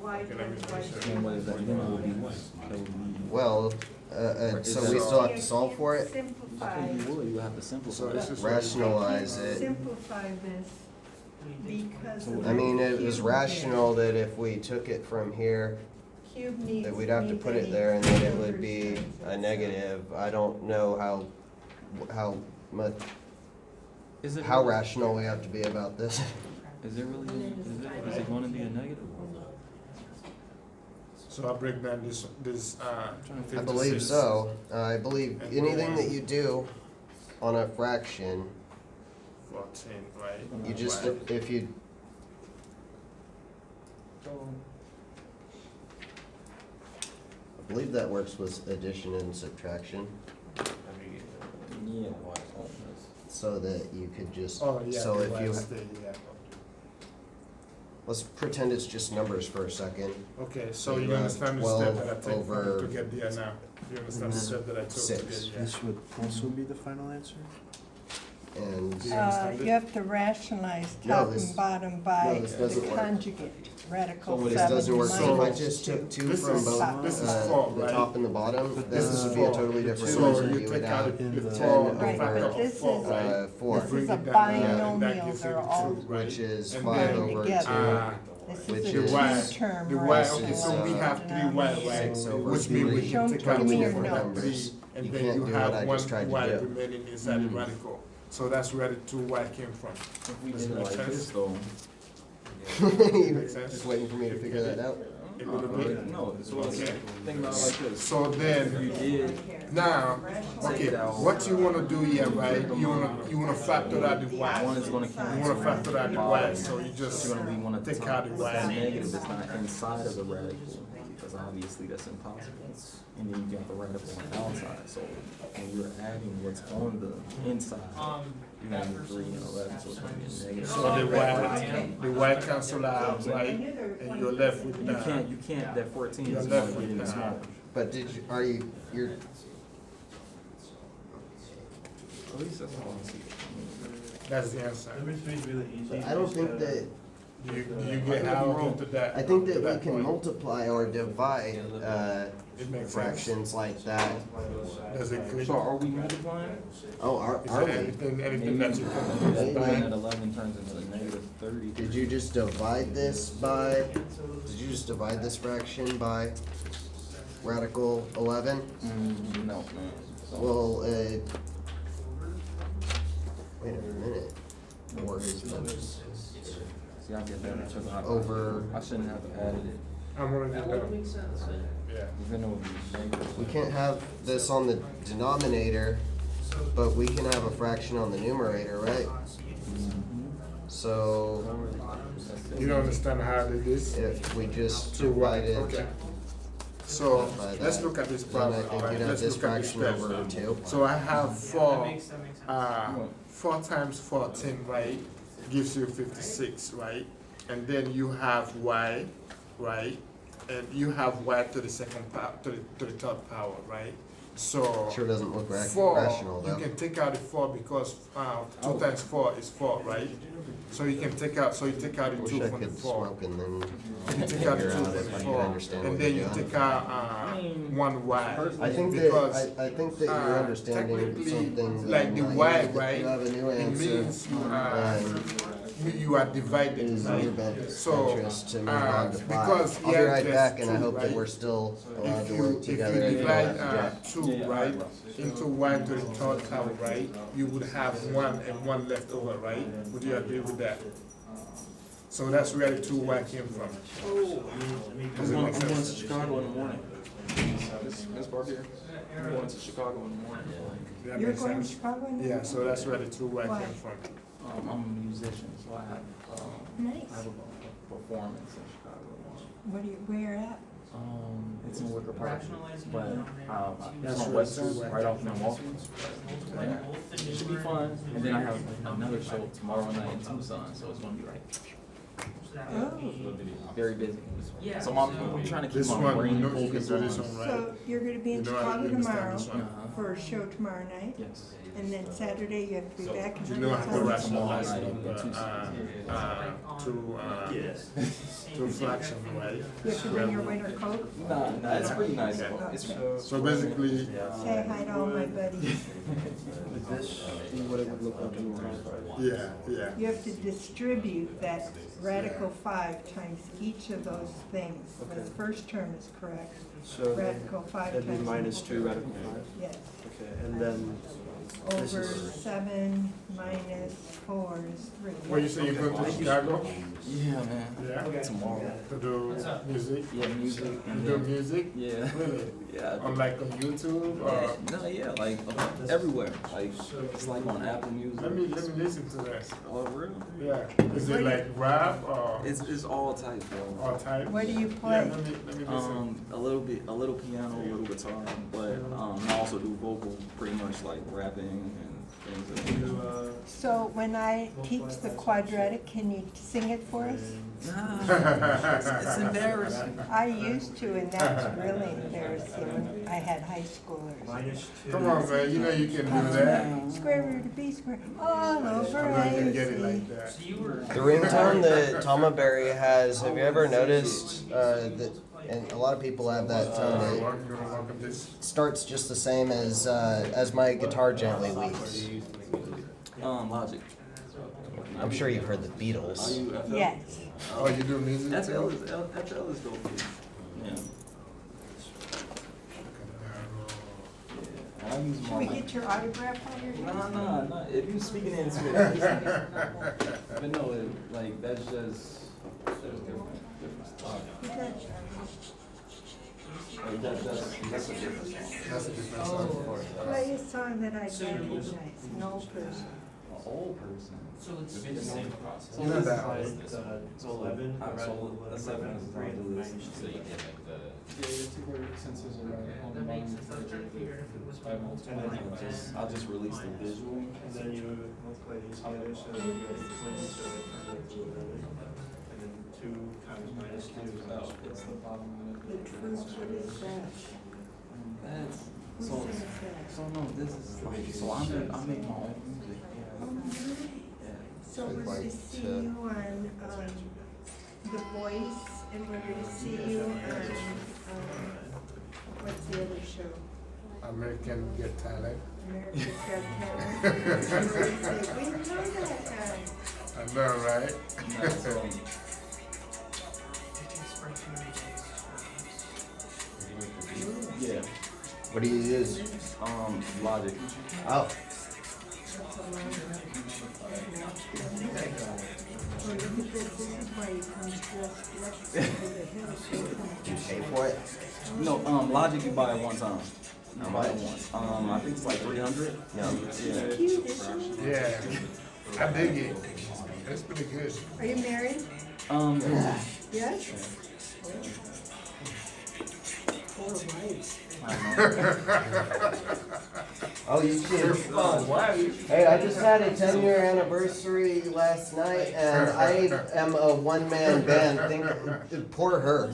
Speaker 1: Why?
Speaker 7: Okay, let me finish it.
Speaker 2: and what is that? Then it would be what? That would be.
Speaker 4: Well, so we still have to solve for it?
Speaker 2: I
Speaker 1: Simplify,
Speaker 2: think you would. You have to simplify.
Speaker 7: So this
Speaker 2: it.
Speaker 7: is.
Speaker 4: Rationalize it.
Speaker 1: simplify this because.
Speaker 4: I mean, it was rational that if we took it from here,
Speaker 1: Cube needs.
Speaker 4: that we'd have to put it there and then it would be a negative. I don't know how much,
Speaker 2: Is it
Speaker 4: how
Speaker 2: really-
Speaker 4: rational we have to be about this.
Speaker 2: Is it really? Is it going to be a negative?
Speaker 7: So I break down this,
Speaker 2: I'm trying to
Speaker 4: I
Speaker 2: figure.
Speaker 4: believe so. I believe anything that you do on a fraction,
Speaker 7: 14, right?
Speaker 4: you just,
Speaker 7: Right.
Speaker 4: if you, I believe that works with addition and subtraction,
Speaker 2: Yeah.
Speaker 4: so that you could just,
Speaker 7: Oh, yeah.
Speaker 4: so
Speaker 7: the
Speaker 4: if
Speaker 7: y
Speaker 4: you,
Speaker 7: stay, yeah.
Speaker 4: let's pretend it's just numbers for a second.
Speaker 7: Okay, so
Speaker 4: So
Speaker 7: you
Speaker 4: you have
Speaker 7: understand the step
Speaker 4: 12
Speaker 7: that I take
Speaker 4: over
Speaker 7: to get there now? You understand the step that I took to
Speaker 4: 6.
Speaker 7: get there?
Speaker 8: This would also be the final answer?
Speaker 4: And
Speaker 7: Do you understand it?
Speaker 1: You have to rationalize
Speaker 4: No,
Speaker 1: top
Speaker 4: this-
Speaker 1: and bottom
Speaker 4: no,
Speaker 1: by
Speaker 4: this
Speaker 1: the
Speaker 4: doesn't work.
Speaker 1: conjugate, radical
Speaker 2: So what is-
Speaker 4: this
Speaker 1: 7
Speaker 4: doesn't work, so if I
Speaker 1: minus
Speaker 4: just
Speaker 1: 2.
Speaker 4: took 2
Speaker 7: This
Speaker 4: from
Speaker 7: is-
Speaker 4: both,
Speaker 7: this is 4,
Speaker 4: the
Speaker 7: right?
Speaker 4: top and the bottom,
Speaker 8: But
Speaker 4: this
Speaker 7: this is
Speaker 4: would be a
Speaker 7: 4.
Speaker 4: totally different
Speaker 7: So
Speaker 4: answer.
Speaker 7: you
Speaker 4: You would
Speaker 7: take out
Speaker 4: have
Speaker 7: the
Speaker 8: in the-
Speaker 7: 4, the
Speaker 1: Right,
Speaker 7: factor
Speaker 1: but
Speaker 7: of
Speaker 1: this
Speaker 7: 4,
Speaker 1: is-
Speaker 7: right?
Speaker 4: 4,
Speaker 1: This
Speaker 7: Bring
Speaker 1: is
Speaker 7: it
Speaker 1: a
Speaker 7: down, and that
Speaker 1: binomial,
Speaker 7: gives you
Speaker 1: they're
Speaker 7: the
Speaker 1: all
Speaker 7: 2, right?
Speaker 4: which is
Speaker 7: And
Speaker 4: 5
Speaker 7: then,
Speaker 4: over
Speaker 1: together.
Speaker 4: 2.
Speaker 1: This
Speaker 4: which
Speaker 1: is
Speaker 7: the
Speaker 1: a
Speaker 4: is-
Speaker 7: y,
Speaker 1: two-term
Speaker 7: the y,
Speaker 1: radical
Speaker 7: okay, so we have 3 y, right?
Speaker 4: 6 over
Speaker 7: Which means we
Speaker 4: 3.
Speaker 1: Show
Speaker 7: can
Speaker 1: me
Speaker 7: take out
Speaker 1: totally
Speaker 7: 2
Speaker 1: your
Speaker 7: from that
Speaker 1: numbers.
Speaker 7: 3, and
Speaker 4: You
Speaker 7: then
Speaker 4: can't
Speaker 7: you
Speaker 4: do what I
Speaker 7: have
Speaker 4: just
Speaker 7: 1
Speaker 4: tried to
Speaker 7: y
Speaker 4: do.
Speaker 7: remaining inside the radical. So that's where the 2y came from.
Speaker 2: If we
Speaker 7: Does
Speaker 2: did
Speaker 7: it
Speaker 2: it
Speaker 7: make
Speaker 2: like
Speaker 7: sense?
Speaker 2: this though.
Speaker 7: Makes sense?
Speaker 4: Just waiting for me to figure that out.
Speaker 7: A little bit?
Speaker 2: No, so
Speaker 7: Okay.
Speaker 2: think about it like this.
Speaker 7: So
Speaker 2: If you
Speaker 7: then,
Speaker 2: did,
Speaker 7: now, okay, what you wanna do here, right? You wanna factor out the y.
Speaker 2: one is gonna
Speaker 7: You
Speaker 2: cancel.
Speaker 7: wanna factor out the y, so you
Speaker 2: You're
Speaker 7: just
Speaker 2: gonna leave one at the
Speaker 7: take
Speaker 2: top.
Speaker 7: out the
Speaker 2: The
Speaker 7: y.
Speaker 2: negative is not inside of the radical, because obviously that's impossible. And then you got the radical on the outside, so when you're adding what's on the inside, you're gonna be 3 and 11, so it's gonna be a negative.
Speaker 7: So the y cancel out, right? And you're left with
Speaker 2: You can't, that 14
Speaker 7: You're
Speaker 2: is
Speaker 7: left
Speaker 2: gonna
Speaker 7: with
Speaker 2: get in the
Speaker 7: that.
Speaker 2: small.
Speaker 4: But you're,
Speaker 2: At least that's how I see it.
Speaker 7: That's the answer.
Speaker 8: Number 3 is really easy.
Speaker 4: I don't think that,
Speaker 7: Do you get how into that?
Speaker 4: I think that
Speaker 7: to
Speaker 4: we can
Speaker 7: point?
Speaker 4: multiply or divide,
Speaker 7: It makes sense.
Speaker 4: fractions like that.
Speaker 7: Does it click?
Speaker 2: So are we multiplying?
Speaker 4: Oh, are
Speaker 7: Is
Speaker 4: we?
Speaker 7: there anything that you can
Speaker 4: Maybe.
Speaker 7: use
Speaker 2: Nine
Speaker 7: by?
Speaker 2: at 11 turns into a negative 30.
Speaker 4: Did you just divide this by, did you just divide this fraction by radical 11?
Speaker 2: No, man. So,
Speaker 4: Well, wait a minute. Or is it
Speaker 2: see, I get that because
Speaker 4: over,
Speaker 2: I shouldn't have added it.
Speaker 7: I'm gonna do that. Yeah.
Speaker 2: Then it would be negative.
Speaker 4: we can't have this on the denominator, but we can have a fraction on the numerator, right? So
Speaker 7: You don't understand how it is?
Speaker 4: if we just
Speaker 7: To what?
Speaker 4: divided
Speaker 7: Okay. So,
Speaker 4: by
Speaker 7: let's
Speaker 4: that,
Speaker 7: look at this
Speaker 4: then
Speaker 7: problem,
Speaker 4: I think
Speaker 7: right?
Speaker 4: you'd have
Speaker 7: Let's
Speaker 4: this
Speaker 7: look at this
Speaker 4: fraction
Speaker 7: step.
Speaker 4: over 2.
Speaker 7: So I have 4 times 14, right, gives you 56, right? And then you have y, right? And you have y to the second power, to the third power, right? So
Speaker 4: Sure doesn't look
Speaker 7: four,
Speaker 4: rational
Speaker 7: you
Speaker 4: though.
Speaker 7: can take out the four because 2 times 4 is 4, right? So you can take out, so you take out the
Speaker 4: Wish
Speaker 7: 2
Speaker 4: I
Speaker 7: from the
Speaker 4: could
Speaker 7: 4.
Speaker 4: smoke and then
Speaker 7: You take out the
Speaker 4: figure
Speaker 7: 2
Speaker 4: out
Speaker 7: from
Speaker 4: if
Speaker 7: the
Speaker 4: I can
Speaker 7: 4,
Speaker 4: understand
Speaker 7: and
Speaker 4: what
Speaker 7: then
Speaker 4: you're
Speaker 7: you
Speaker 4: doing.
Speaker 7: take out one Y.
Speaker 4: I think
Speaker 7: Because
Speaker 4: that I think that you're understanding
Speaker 7: technically,
Speaker 4: something.
Speaker 7: like the
Speaker 4: that
Speaker 7: Y,
Speaker 4: you
Speaker 7: right?
Speaker 4: have a new
Speaker 7: It
Speaker 4: answer.
Speaker 7: means you are
Speaker 4: It
Speaker 7: divided,
Speaker 4: is in your
Speaker 7: right?
Speaker 4: best
Speaker 7: So,
Speaker 4: interest to move on to
Speaker 7: because
Speaker 4: 5. I'll be
Speaker 7: here
Speaker 4: right
Speaker 7: there's
Speaker 4: back, and I
Speaker 7: 2,
Speaker 4: hope that
Speaker 7: right?
Speaker 4: we're still allowed
Speaker 7: If
Speaker 4: to
Speaker 7: you,
Speaker 4: work
Speaker 7: if you
Speaker 4: together.
Speaker 7: divide 2, right, into Y to the third power, right, you would have 1 and 1 left over, right? Would you agree with that? So that's where the 2Y came from. Does it make
Speaker 2: I'm going to
Speaker 7: sense?
Speaker 2: Chicago in the morning. Miss Barbier, I'm going to Chicago in the morning.
Speaker 7: That
Speaker 1: You're
Speaker 7: makes
Speaker 1: going to
Speaker 7: sense?
Speaker 1: Chicago now?
Speaker 7: Yeah, so that's where the 2Y
Speaker 1: Why?
Speaker 7: came from.
Speaker 2: I'm a musician, so I have
Speaker 1: Nice.
Speaker 2: a performance in Chicago.
Speaker 1: Where at?
Speaker 2: It's in Wicker Park, but
Speaker 7: That's
Speaker 2: it's on
Speaker 7: where
Speaker 2: Western,
Speaker 7: it's at.
Speaker 2: right off Milwaukee. Yeah. It should be fun. And then I have another show tomorrow night in Tucson, so it's gonna be like
Speaker 1: Oh,
Speaker 2: very busy. So I'm trying to keep
Speaker 7: This
Speaker 2: my
Speaker 7: one, you
Speaker 2: brain
Speaker 7: know you can
Speaker 2: focused
Speaker 7: do this
Speaker 2: on.
Speaker 7: one, right?
Speaker 1: so you're gonna be in
Speaker 7: You know how
Speaker 1: Chicago
Speaker 7: to understand
Speaker 1: tomorrow
Speaker 7: this one.
Speaker 2: Uh-huh.
Speaker 1: for a show tomorrow night?
Speaker 2: Yes.
Speaker 1: And then Saturday you have to be back in
Speaker 7: You know how to
Speaker 1: Tucson?
Speaker 7: rationalize
Speaker 2: Tomorrow
Speaker 7: number to fraction, right?
Speaker 1: You have to bring your winter coat?
Speaker 2: Nah, it's pretty nice. It's
Speaker 7: So basically,
Speaker 1: Say hi to all my buddies.
Speaker 8: What it would look like in time.
Speaker 7: yeah, yeah.
Speaker 1: You have to distribute that radical 5 times each of those things. The
Speaker 8: Okay.
Speaker 1: first term is correct.
Speaker 8: So
Speaker 1: Radical 5
Speaker 8: that'd
Speaker 1: times.
Speaker 8: be minus 2 radical 5.
Speaker 1: Yes.
Speaker 8: Okay, and then this
Speaker 1: Over
Speaker 8: is
Speaker 1: 7 minus 4 is 3.
Speaker 7: Well, you say you're going to Chicago
Speaker 2: Yeah, man.
Speaker 7: Yeah.
Speaker 2: Tomorrow.
Speaker 7: to do music?
Speaker 2: Yeah, music
Speaker 7: You
Speaker 2: and
Speaker 7: do
Speaker 2: then,
Speaker 7: music?
Speaker 2: yeah.
Speaker 7: Really?
Speaker 2: Yeah.
Speaker 7: On like on YouTube or?
Speaker 2: No, yeah, like everywhere. Like it's like on Apple Music.
Speaker 7: Let me listen to that.
Speaker 2: Oh, real?
Speaker 7: Yeah. Is it like rap or
Speaker 2: It's all type, bro.
Speaker 7: all type?
Speaker 1: What do you
Speaker 7: Yeah,
Speaker 1: play?
Speaker 7: let me listen.
Speaker 2: A little piano, a little guitar, but I also do vocal, pretty much like rapping and things.
Speaker 6: You,
Speaker 1: So when I teach the quadratic, can you sing it for us?
Speaker 2: It's embarrassing.
Speaker 1: I used to, and that's really embarrassing when I had high schoolers.
Speaker 6: minus 2.
Speaker 7: Come on, man. You know you can do that.
Speaker 1: Square root of b squared, all over
Speaker 7: I'm not gonna get it
Speaker 1: AC.
Speaker 7: like that.
Speaker 4: The ringtone that Tama Berry has, have you ever noticed that, and a lot of people have that tone, it
Speaker 7: Welcome this.
Speaker 4: starts just the same as my guitar gently weeps.
Speaker 2: Logic.
Speaker 4: I'm sure you've heard the Beatles.
Speaker 2: Are you FL?
Speaker 1: Yes.
Speaker 7: Oh, you do music?
Speaker 2: FL is dope. Yeah. I use
Speaker 1: Should
Speaker 2: more
Speaker 1: we
Speaker 2: like.
Speaker 1: get your autograph on your
Speaker 2: No. If you speaking into it, but no, like that's just different stuff. Like that's a different song.
Speaker 7: That's a different song.
Speaker 1: Play a song that I recognize, an old person.
Speaker 2: An old person.
Speaker 5: So it's the same process.
Speaker 7: You know that.
Speaker 2: So 11. So a 7 is
Speaker 6: Three
Speaker 2: not the list.
Speaker 5: So you get like the.
Speaker 9: That makes sense. I was trying to figure if it was by multiple.
Speaker 2: I'll just release the visual.
Speaker 6: And then you multiply these together, so you get 20, so it turns out to 11. And then 2 times minus 2 is
Speaker 2: Oh, it's the bottom of
Speaker 1: The truth, what is that?
Speaker 2: That's
Speaker 1: Who
Speaker 2: so.
Speaker 1: sings that?
Speaker 2: So no, this is like so. I make my own music. Yeah.
Speaker 1: So we're gonna see you on, The Voice, and we're gonna see you on, what's the other show?
Speaker 7: American Get Talent.
Speaker 1: America's Got Talent. And we're gonna say, we know that guy.
Speaker 7: I know, right?
Speaker 2: No, so, yeah.
Speaker 4: What do you use?
Speaker 2: Logic.
Speaker 4: Oh,
Speaker 1: That's a long one. Oh, look at this, this is why you come dressed up over the hill.
Speaker 4: do you pay for it?
Speaker 2: No, Logic you buy it one time.
Speaker 4: How
Speaker 2: Buy it
Speaker 4: much?
Speaker 2: once. I think it's like 300.
Speaker 4: No.
Speaker 2: Yeah.
Speaker 1: Cute, isn't it?
Speaker 7: Yeah. I dig it. It's pretty good.
Speaker 1: Are you married? Yes? Four wives.
Speaker 4: Oh, you should. Hey, I just had a 10-year anniversary last night, and I am a one-man band. Poor her.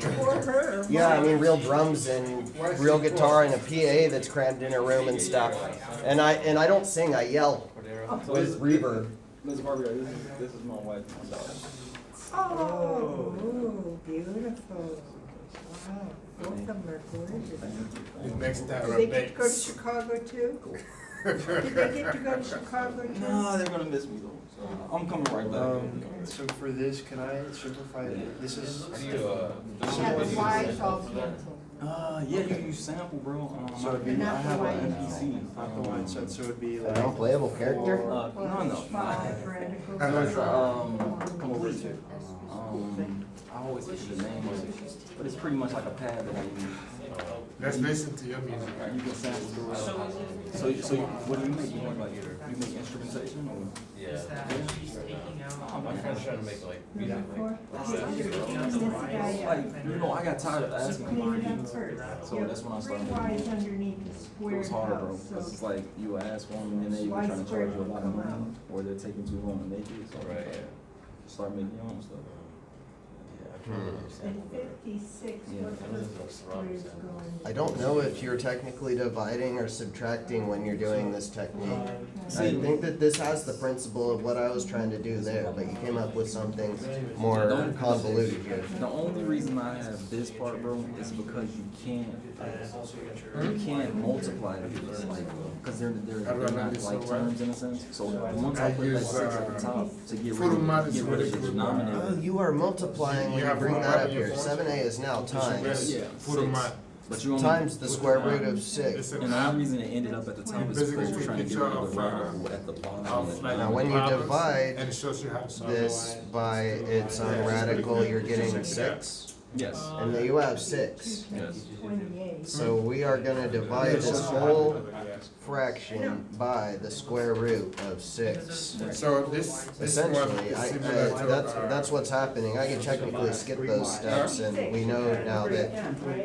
Speaker 1: For her.
Speaker 4: Yeah, I mean, real drums and real guitar and a PA that's crammed in a room and stuff. And I don't sing, I yell with reverb.
Speaker 2: Ms. Barbie, this is my wife and my daughter.
Speaker 1: Oh, beautiful. Wow, both of them are gorgeous.
Speaker 7: The next time
Speaker 1: Do
Speaker 7: I
Speaker 1: they get to go to
Speaker 7: bet.
Speaker 1: Chicago too? Did they get to go to Chicago too?
Speaker 2: No, they're gonna miss me though. So I'm coming right back.
Speaker 6: So for this, can I simplify it? This is.
Speaker 1: Yeah, the Y's all canceled.
Speaker 2: Yeah, you use sample, bro.
Speaker 6: So it'd be
Speaker 2: I
Speaker 1: not
Speaker 2: have
Speaker 1: the
Speaker 2: an
Speaker 1: Y.
Speaker 2: MPC.
Speaker 6: Not the one, so it'd be
Speaker 4: An
Speaker 6: like.
Speaker 4: unplayable character?
Speaker 2: No.
Speaker 1: Five radicals.
Speaker 2: No, it's complete. I always forget the name of it, but it's pretty much like a pad that I use.
Speaker 7: Let's listen to your music.
Speaker 2: You can sample through it. So what do you make? You make instrumentation or?
Speaker 9: Is that she's taking out.
Speaker 2: Oh, man.
Speaker 5: trying to make like
Speaker 2: I got tired of asking
Speaker 1: Clean it up
Speaker 2: people.
Speaker 1: first.
Speaker 2: So that's when I started
Speaker 1: Three
Speaker 2: making
Speaker 1: Y's underneath the
Speaker 2: It
Speaker 1: square
Speaker 2: was hard, bro,
Speaker 1: house,
Speaker 2: because it's
Speaker 1: so
Speaker 2: like you ask for them and then they either trying to charge you a lot of money or they're taking too long to make it. So start making your own stuff.
Speaker 1: at 56, what perfect squares going?
Speaker 4: I don't know if you're technically dividing or subtracting when you're doing this technique. I think that this has the principle of what I was trying to do there, but you came up with something more convoluted here.
Speaker 2: The only reason I have this part, bro, is because you can't multiply these, like, because they're not like terms in a sense. So once I put that 6 at the top to get rid of the denominator.
Speaker 4: Oh, you are multiplying when you bring that up here. 7a is now times.
Speaker 2: Yeah,
Speaker 7: Put them
Speaker 2: 6.
Speaker 7: on.
Speaker 2: But you only
Speaker 4: Times the square root of
Speaker 7: It's
Speaker 4: 6.
Speaker 7: an
Speaker 2: And the
Speaker 7: app.
Speaker 2: only reason it ended up at the top is because you're trying to get rid of the radical at the bottom.
Speaker 7: Of like
Speaker 4: Now, when you
Speaker 7: problems,
Speaker 4: divide
Speaker 7: and it shows you how to solve
Speaker 4: this by its own radical, you're getting 6.
Speaker 2: Yes.
Speaker 4: And then you have 6.
Speaker 2: Yes.
Speaker 1: 28.
Speaker 4: So we are gonna divide this whole fraction by the square root of 6.
Speaker 7: So this one
Speaker 4: Essentially,
Speaker 7: is similar to.
Speaker 4: that's what's happening. I can technically skip those steps, and we know now that,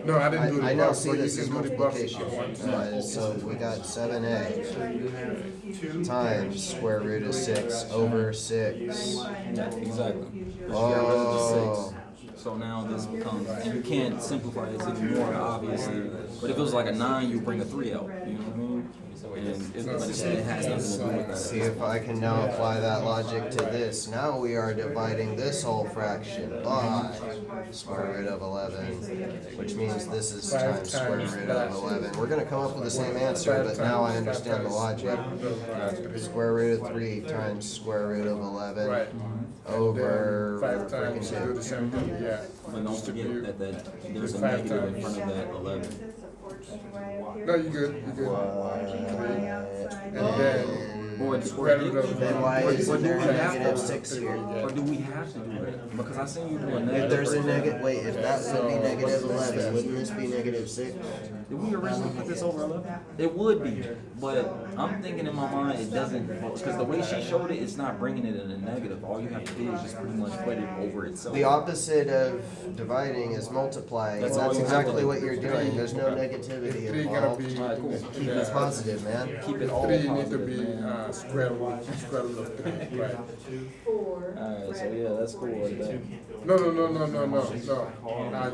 Speaker 7: No, I didn't do the
Speaker 4: I now
Speaker 7: buff,
Speaker 4: see
Speaker 7: but you
Speaker 4: this
Speaker 7: can
Speaker 4: as
Speaker 7: do the buff
Speaker 4: multiplication.
Speaker 7: if you want.
Speaker 4: So we got 7a times square root of 6 over 6.
Speaker 2: Yeah, exactly.
Speaker 4: Oh,
Speaker 2: So now this becomes, and you can't simplify this anymore, obviously. But if it was like a 9, you bring a 3 out. You know what I mean? And it has nothing to do with that.
Speaker 4: see if I can now apply that logic to this. Now we are dividing this whole fraction by square root of 11, which means this is times square root of 11. We're gonna come up with the same answer, but now I understand the logic. Square root of 3 times square root of 11
Speaker 7: Right.
Speaker 4: over
Speaker 7: 5 times, you do the
Speaker 4: 2.
Speaker 7: same thing, yeah.
Speaker 2: But don't forget that there's a
Speaker 7: 5
Speaker 2: negative in
Speaker 7: times.
Speaker 2: front of that 11.
Speaker 7: No, you good, you good. And then.
Speaker 2: Boy,
Speaker 7: Square root of.
Speaker 4: Then why isn't there a negative 6 here?
Speaker 2: Or do we have to do that? Because I seen you do a
Speaker 4: If
Speaker 2: negative.
Speaker 4: there's a negative, wait, if that would be negative 11, wouldn't this be negative 6?
Speaker 2: Did we originally put this over 11? It would be, but I'm thinking in my mind it doesn't, because the way she showed it, it's not bringing it in a negative. All you have to do is just pretty much put it over itself.
Speaker 4: The opposite of dividing is multiplying, and that's exactly what you're doing. There's no negativity
Speaker 7: 3 gotta
Speaker 4: involved.
Speaker 7: be.
Speaker 2: Alright, cool.
Speaker 4: Keep it positive, man.
Speaker 2: Keep it all
Speaker 7: 3 need to
Speaker 2: positive,
Speaker 7: be,
Speaker 2: man.
Speaker 7: square root of 3, right?
Speaker 2: Alright, so yeah, that's cool right there.
Speaker 7: No.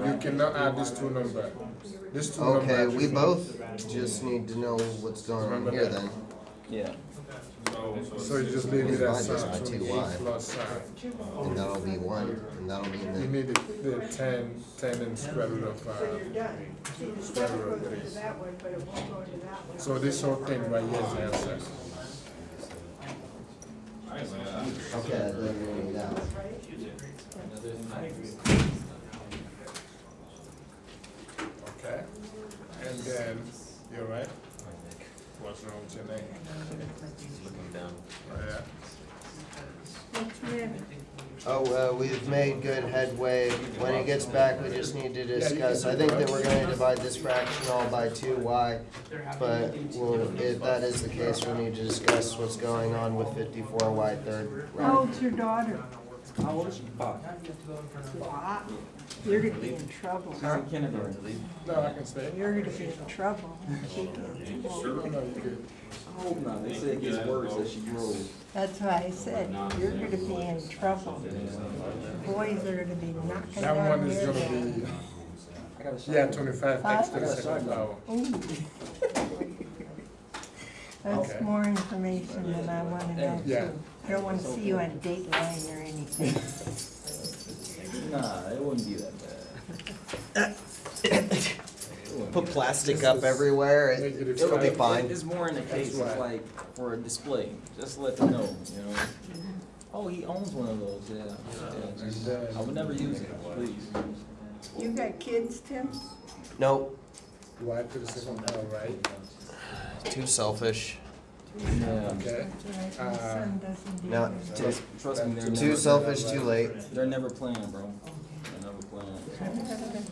Speaker 7: You cannot add this 2 number. This 2 number.
Speaker 4: Okay, we both just need to know what's going on here then.
Speaker 2: Yeah.
Speaker 7: So you just leave it
Speaker 4: Divide
Speaker 7: as
Speaker 4: this
Speaker 7: sign,
Speaker 4: by
Speaker 7: so
Speaker 4: 2y.
Speaker 7: E plus sign.
Speaker 4: And that'll be 1, and that'll be
Speaker 7: You
Speaker 4: the,
Speaker 7: need the 10 and square root of,
Speaker 1: So you're done. See, the
Speaker 7: square
Speaker 1: 7
Speaker 7: root
Speaker 1: goes
Speaker 7: of
Speaker 1: to that one, but it won't go to that one.
Speaker 7: so this whole thing right here is the answer.
Speaker 4: okay, I didn't read it out.
Speaker 7: Okay? And then, you're right? What's wrong with your name? Oh, yeah.
Speaker 1: What's next?
Speaker 4: Oh, we've made good headway. When he gets back, we just need to discuss. I think that we're gonna divide this fraction all by 2y, but if that is the case, we need to discuss what's going on with 54y third.
Speaker 1: How old's your daughter?
Speaker 2: How old is she? 5.
Speaker 1: Wow. You're gonna be in trouble.
Speaker 2: She's in kindergarten.
Speaker 7: No, I can stay.
Speaker 1: You're gonna be in trouble. She can't.
Speaker 7: No, you good.
Speaker 2: I hope not. They say it gets worse as she grows.
Speaker 1: That's why I said, you're gonna be in trouble. Boys are gonna be knocking
Speaker 7: That one
Speaker 1: down
Speaker 7: is
Speaker 1: your
Speaker 7: gonna
Speaker 1: door.
Speaker 7: be,
Speaker 2: I got a shot.
Speaker 7: yeah, 25 X to the
Speaker 2: Huh?
Speaker 7: second power.
Speaker 1: Ooh. That's
Speaker 7: Okay.
Speaker 1: more information than I wanna know
Speaker 7: Yeah.
Speaker 1: too. I don't wanna see you on Dateline or anything.
Speaker 2: Nah, it wouldn't be that bad.
Speaker 4: Put plastic up everywhere, it'll be fine.
Speaker 2: It's more in the case
Speaker 7: That's
Speaker 2: of
Speaker 7: right.
Speaker 2: like for a display, just to let them know, you know. Oh, he owns one of those, yeah. Just- I would never use it, please.
Speaker 1: You got kids, Tim?
Speaker 4: Nope,
Speaker 7: Y to the second power, right?
Speaker 4: too selfish.
Speaker 2: Yeah.
Speaker 7: Okay.
Speaker 1: My son doesn't do
Speaker 4: No,
Speaker 1: that.
Speaker 4: too,
Speaker 2: Trust me, they're
Speaker 4: too
Speaker 2: never,
Speaker 4: selfish, too late.
Speaker 2: they're never playing, bro. They're never playing.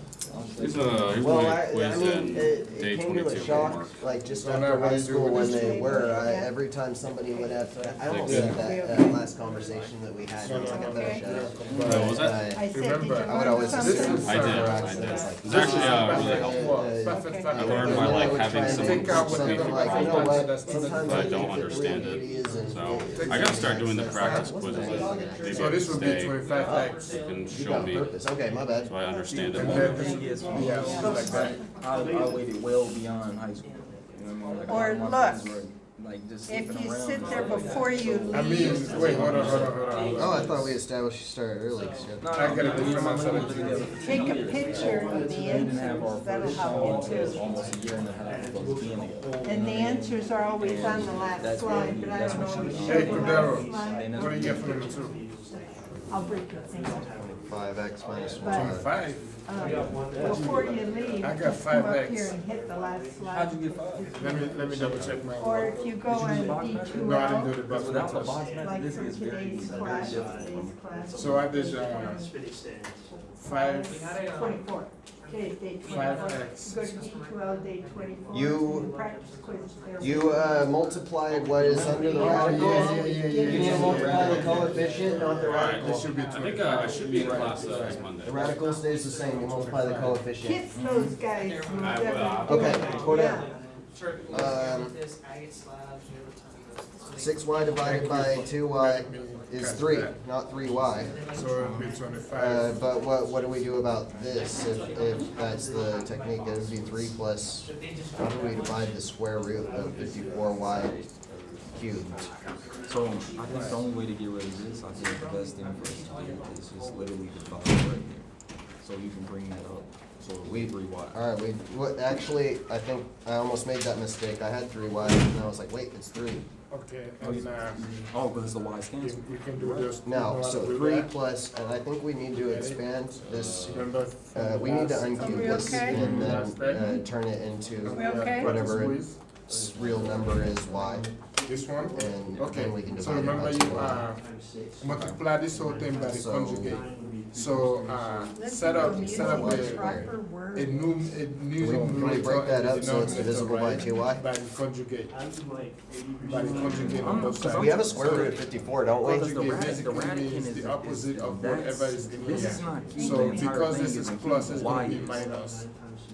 Speaker 5: Here's
Speaker 4: Well,
Speaker 5: my
Speaker 4: I
Speaker 5: quiz
Speaker 4: mean,
Speaker 5: and
Speaker 4: it
Speaker 5: day
Speaker 4: came to a
Speaker 5: 22
Speaker 4: shock,
Speaker 5: homework.
Speaker 4: like just
Speaker 7: So now
Speaker 4: after
Speaker 7: what
Speaker 4: high
Speaker 7: do you do
Speaker 4: school
Speaker 7: with
Speaker 4: when
Speaker 7: this?
Speaker 4: they were,
Speaker 1: Yeah.
Speaker 4: every time somebody would have, I don't
Speaker 5: Like
Speaker 4: see
Speaker 5: that.
Speaker 4: that, last conversation that we had. It's like a better shut up.
Speaker 5: What was that?
Speaker 1: I said, did you
Speaker 7: Remember,
Speaker 4: I would
Speaker 1: learn
Speaker 4: always
Speaker 1: something?
Speaker 4: assume.
Speaker 5: I did. It's actually really helpful.
Speaker 7: Perfect.
Speaker 5: I learned by like having someone
Speaker 7: Take out
Speaker 5: speak
Speaker 7: whatever
Speaker 5: about
Speaker 7: like, you
Speaker 5: it,
Speaker 7: know what,
Speaker 4: Sometimes
Speaker 5: but I
Speaker 4: I
Speaker 5: don't
Speaker 4: think it
Speaker 5: understand
Speaker 4: really
Speaker 5: it.
Speaker 4: is, and
Speaker 5: So
Speaker 4: it-
Speaker 5: I gotta start doing the practice quizzes as they
Speaker 7: So this
Speaker 5: get
Speaker 7: will be
Speaker 5: stay.
Speaker 7: 25X.
Speaker 5: You can
Speaker 4: You
Speaker 5: show
Speaker 4: got
Speaker 5: me
Speaker 4: purpose, okay, my bad.
Speaker 5: so I understand it
Speaker 7: And
Speaker 5: more.
Speaker 7: then
Speaker 2: The
Speaker 7: this
Speaker 2: thing is,
Speaker 7: yeah, like that.
Speaker 2: I waited well beyond high school. You know what I mean? Like, a lot
Speaker 1: Or
Speaker 2: of my
Speaker 1: look,
Speaker 2: friends were, like, just
Speaker 1: If
Speaker 2: sleeping
Speaker 1: you
Speaker 2: around
Speaker 1: sit
Speaker 2: and
Speaker 1: there
Speaker 2: stuff like
Speaker 1: before
Speaker 2: that.
Speaker 1: you
Speaker 7: I mean,
Speaker 1: leave,
Speaker 7: wait, hold on.
Speaker 4: Oh, I thought we established you started early.
Speaker 2: No,
Speaker 7: I got a
Speaker 2: me and
Speaker 7: different
Speaker 2: my
Speaker 7: answer
Speaker 2: mother
Speaker 7: than
Speaker 2: lived
Speaker 7: you.
Speaker 2: together for 10
Speaker 1: take a
Speaker 2: years.
Speaker 1: picture of the
Speaker 2: We didn't have our
Speaker 1: answers, that'll
Speaker 2: first
Speaker 1: help
Speaker 2: child
Speaker 1: you
Speaker 2: until
Speaker 1: too.
Speaker 2: almost a year and a half of us being together.
Speaker 1: And the answers are always on the last
Speaker 2: That's
Speaker 1: slide, but I
Speaker 2: that's
Speaker 1: don't know
Speaker 2: what
Speaker 1: what
Speaker 2: she
Speaker 1: to
Speaker 2: was
Speaker 1: show
Speaker 7: Hey,
Speaker 1: the
Speaker 7: Cordero,
Speaker 1: last slide.
Speaker 7: what do you get for number 2?
Speaker 1: I'll break your finger.
Speaker 4: 5x minus
Speaker 1: But-
Speaker 4: 1.
Speaker 7: 5.
Speaker 1: Before you leave,
Speaker 7: I got
Speaker 1: just come up
Speaker 7: 5X.
Speaker 1: here and hit the last
Speaker 2: How'd you
Speaker 1: slide.
Speaker 2: get 5?
Speaker 7: Let me double check my.
Speaker 1: Or if you go on
Speaker 7: No, I didn't do
Speaker 1: D2L,
Speaker 7: the box
Speaker 2: Without the
Speaker 7: method.
Speaker 2: box method,
Speaker 1: like
Speaker 2: this
Speaker 1: for
Speaker 2: is very
Speaker 1: today's
Speaker 2: easy.
Speaker 1: class, today's class.
Speaker 7: So I did 5.
Speaker 1: 24. Today's day 24.
Speaker 7: 5X.
Speaker 1: Go to D2L, day 24.
Speaker 4: You-
Speaker 1: Practice quiz there.
Speaker 4: You multiplied what is under the radical?
Speaker 7: Yeah.
Speaker 4: You need to multiply the coefficient, not the
Speaker 5: Alright,
Speaker 4: radical.
Speaker 7: This should be
Speaker 5: I think
Speaker 7: 25.
Speaker 5: I should be in class this Monday.
Speaker 4: The radical stays the same, you multiply the coefficient.
Speaker 1: Kiss those guys. who
Speaker 5: I will.
Speaker 1: never do
Speaker 4: Okay,
Speaker 1: it.
Speaker 4: go down.
Speaker 1: Yeah.
Speaker 9: This agate slabs, you know,
Speaker 4: 6y divided by 2y is 3, not 3y.
Speaker 7: So it'll be 25.
Speaker 4: But what do we do about this if that's the technique? It would be 3 plus, how do we divide the square root of 54y cubed?
Speaker 2: So I think the only way to get rid of this, I think the best thing for us to do is just literally divide it right there. So you can bring that up. So we 3y.
Speaker 4: Alright, actually, I think I almost made that mistake. I had 3y and I was like, wait, it's 3.
Speaker 7: Okay, and
Speaker 2: Oh, because the y's cancel.
Speaker 7: we can do this.
Speaker 4: No, so
Speaker 7: with
Speaker 4: 3
Speaker 7: that.
Speaker 4: plus, and I think we need to expand this,
Speaker 7: Remember
Speaker 4: we need to
Speaker 1: Are
Speaker 4: uncube
Speaker 1: we
Speaker 4: this
Speaker 1: okay?
Speaker 4: and then turn it into
Speaker 1: We okay?
Speaker 4: whatever its real number is, y,
Speaker 7: This one?
Speaker 4: and
Speaker 7: Okay,
Speaker 4: then we can
Speaker 7: so
Speaker 4: divide it
Speaker 7: remember
Speaker 4: by
Speaker 7: you
Speaker 4: 2y.
Speaker 7: multiply this whole thing by the
Speaker 4: So-
Speaker 7: conjugate. So set up
Speaker 4: the-
Speaker 1: Proper word.
Speaker 7: a new
Speaker 4: Can we
Speaker 7: numerator
Speaker 4: break that
Speaker 7: and
Speaker 4: up so it's
Speaker 7: denominator,
Speaker 4: divisible by
Speaker 7: right?
Speaker 4: 2y?
Speaker 7: By the conjugate. By the conjugate on both sides.
Speaker 4: We have a square root of 54, don't we?
Speaker 2: Because the
Speaker 7: Conjugate
Speaker 2: radican
Speaker 7: basically means
Speaker 2: is
Speaker 7: the opposite of
Speaker 2: that's-
Speaker 7: whatever is in
Speaker 2: This
Speaker 7: here.
Speaker 2: is not cubed.
Speaker 7: So
Speaker 2: The entire
Speaker 7: because
Speaker 2: thing
Speaker 7: this is
Speaker 2: isn't
Speaker 7: plus,
Speaker 2: cubed.
Speaker 7: it's gonna
Speaker 2: Y
Speaker 7: be
Speaker 2: is.
Speaker 7: minus.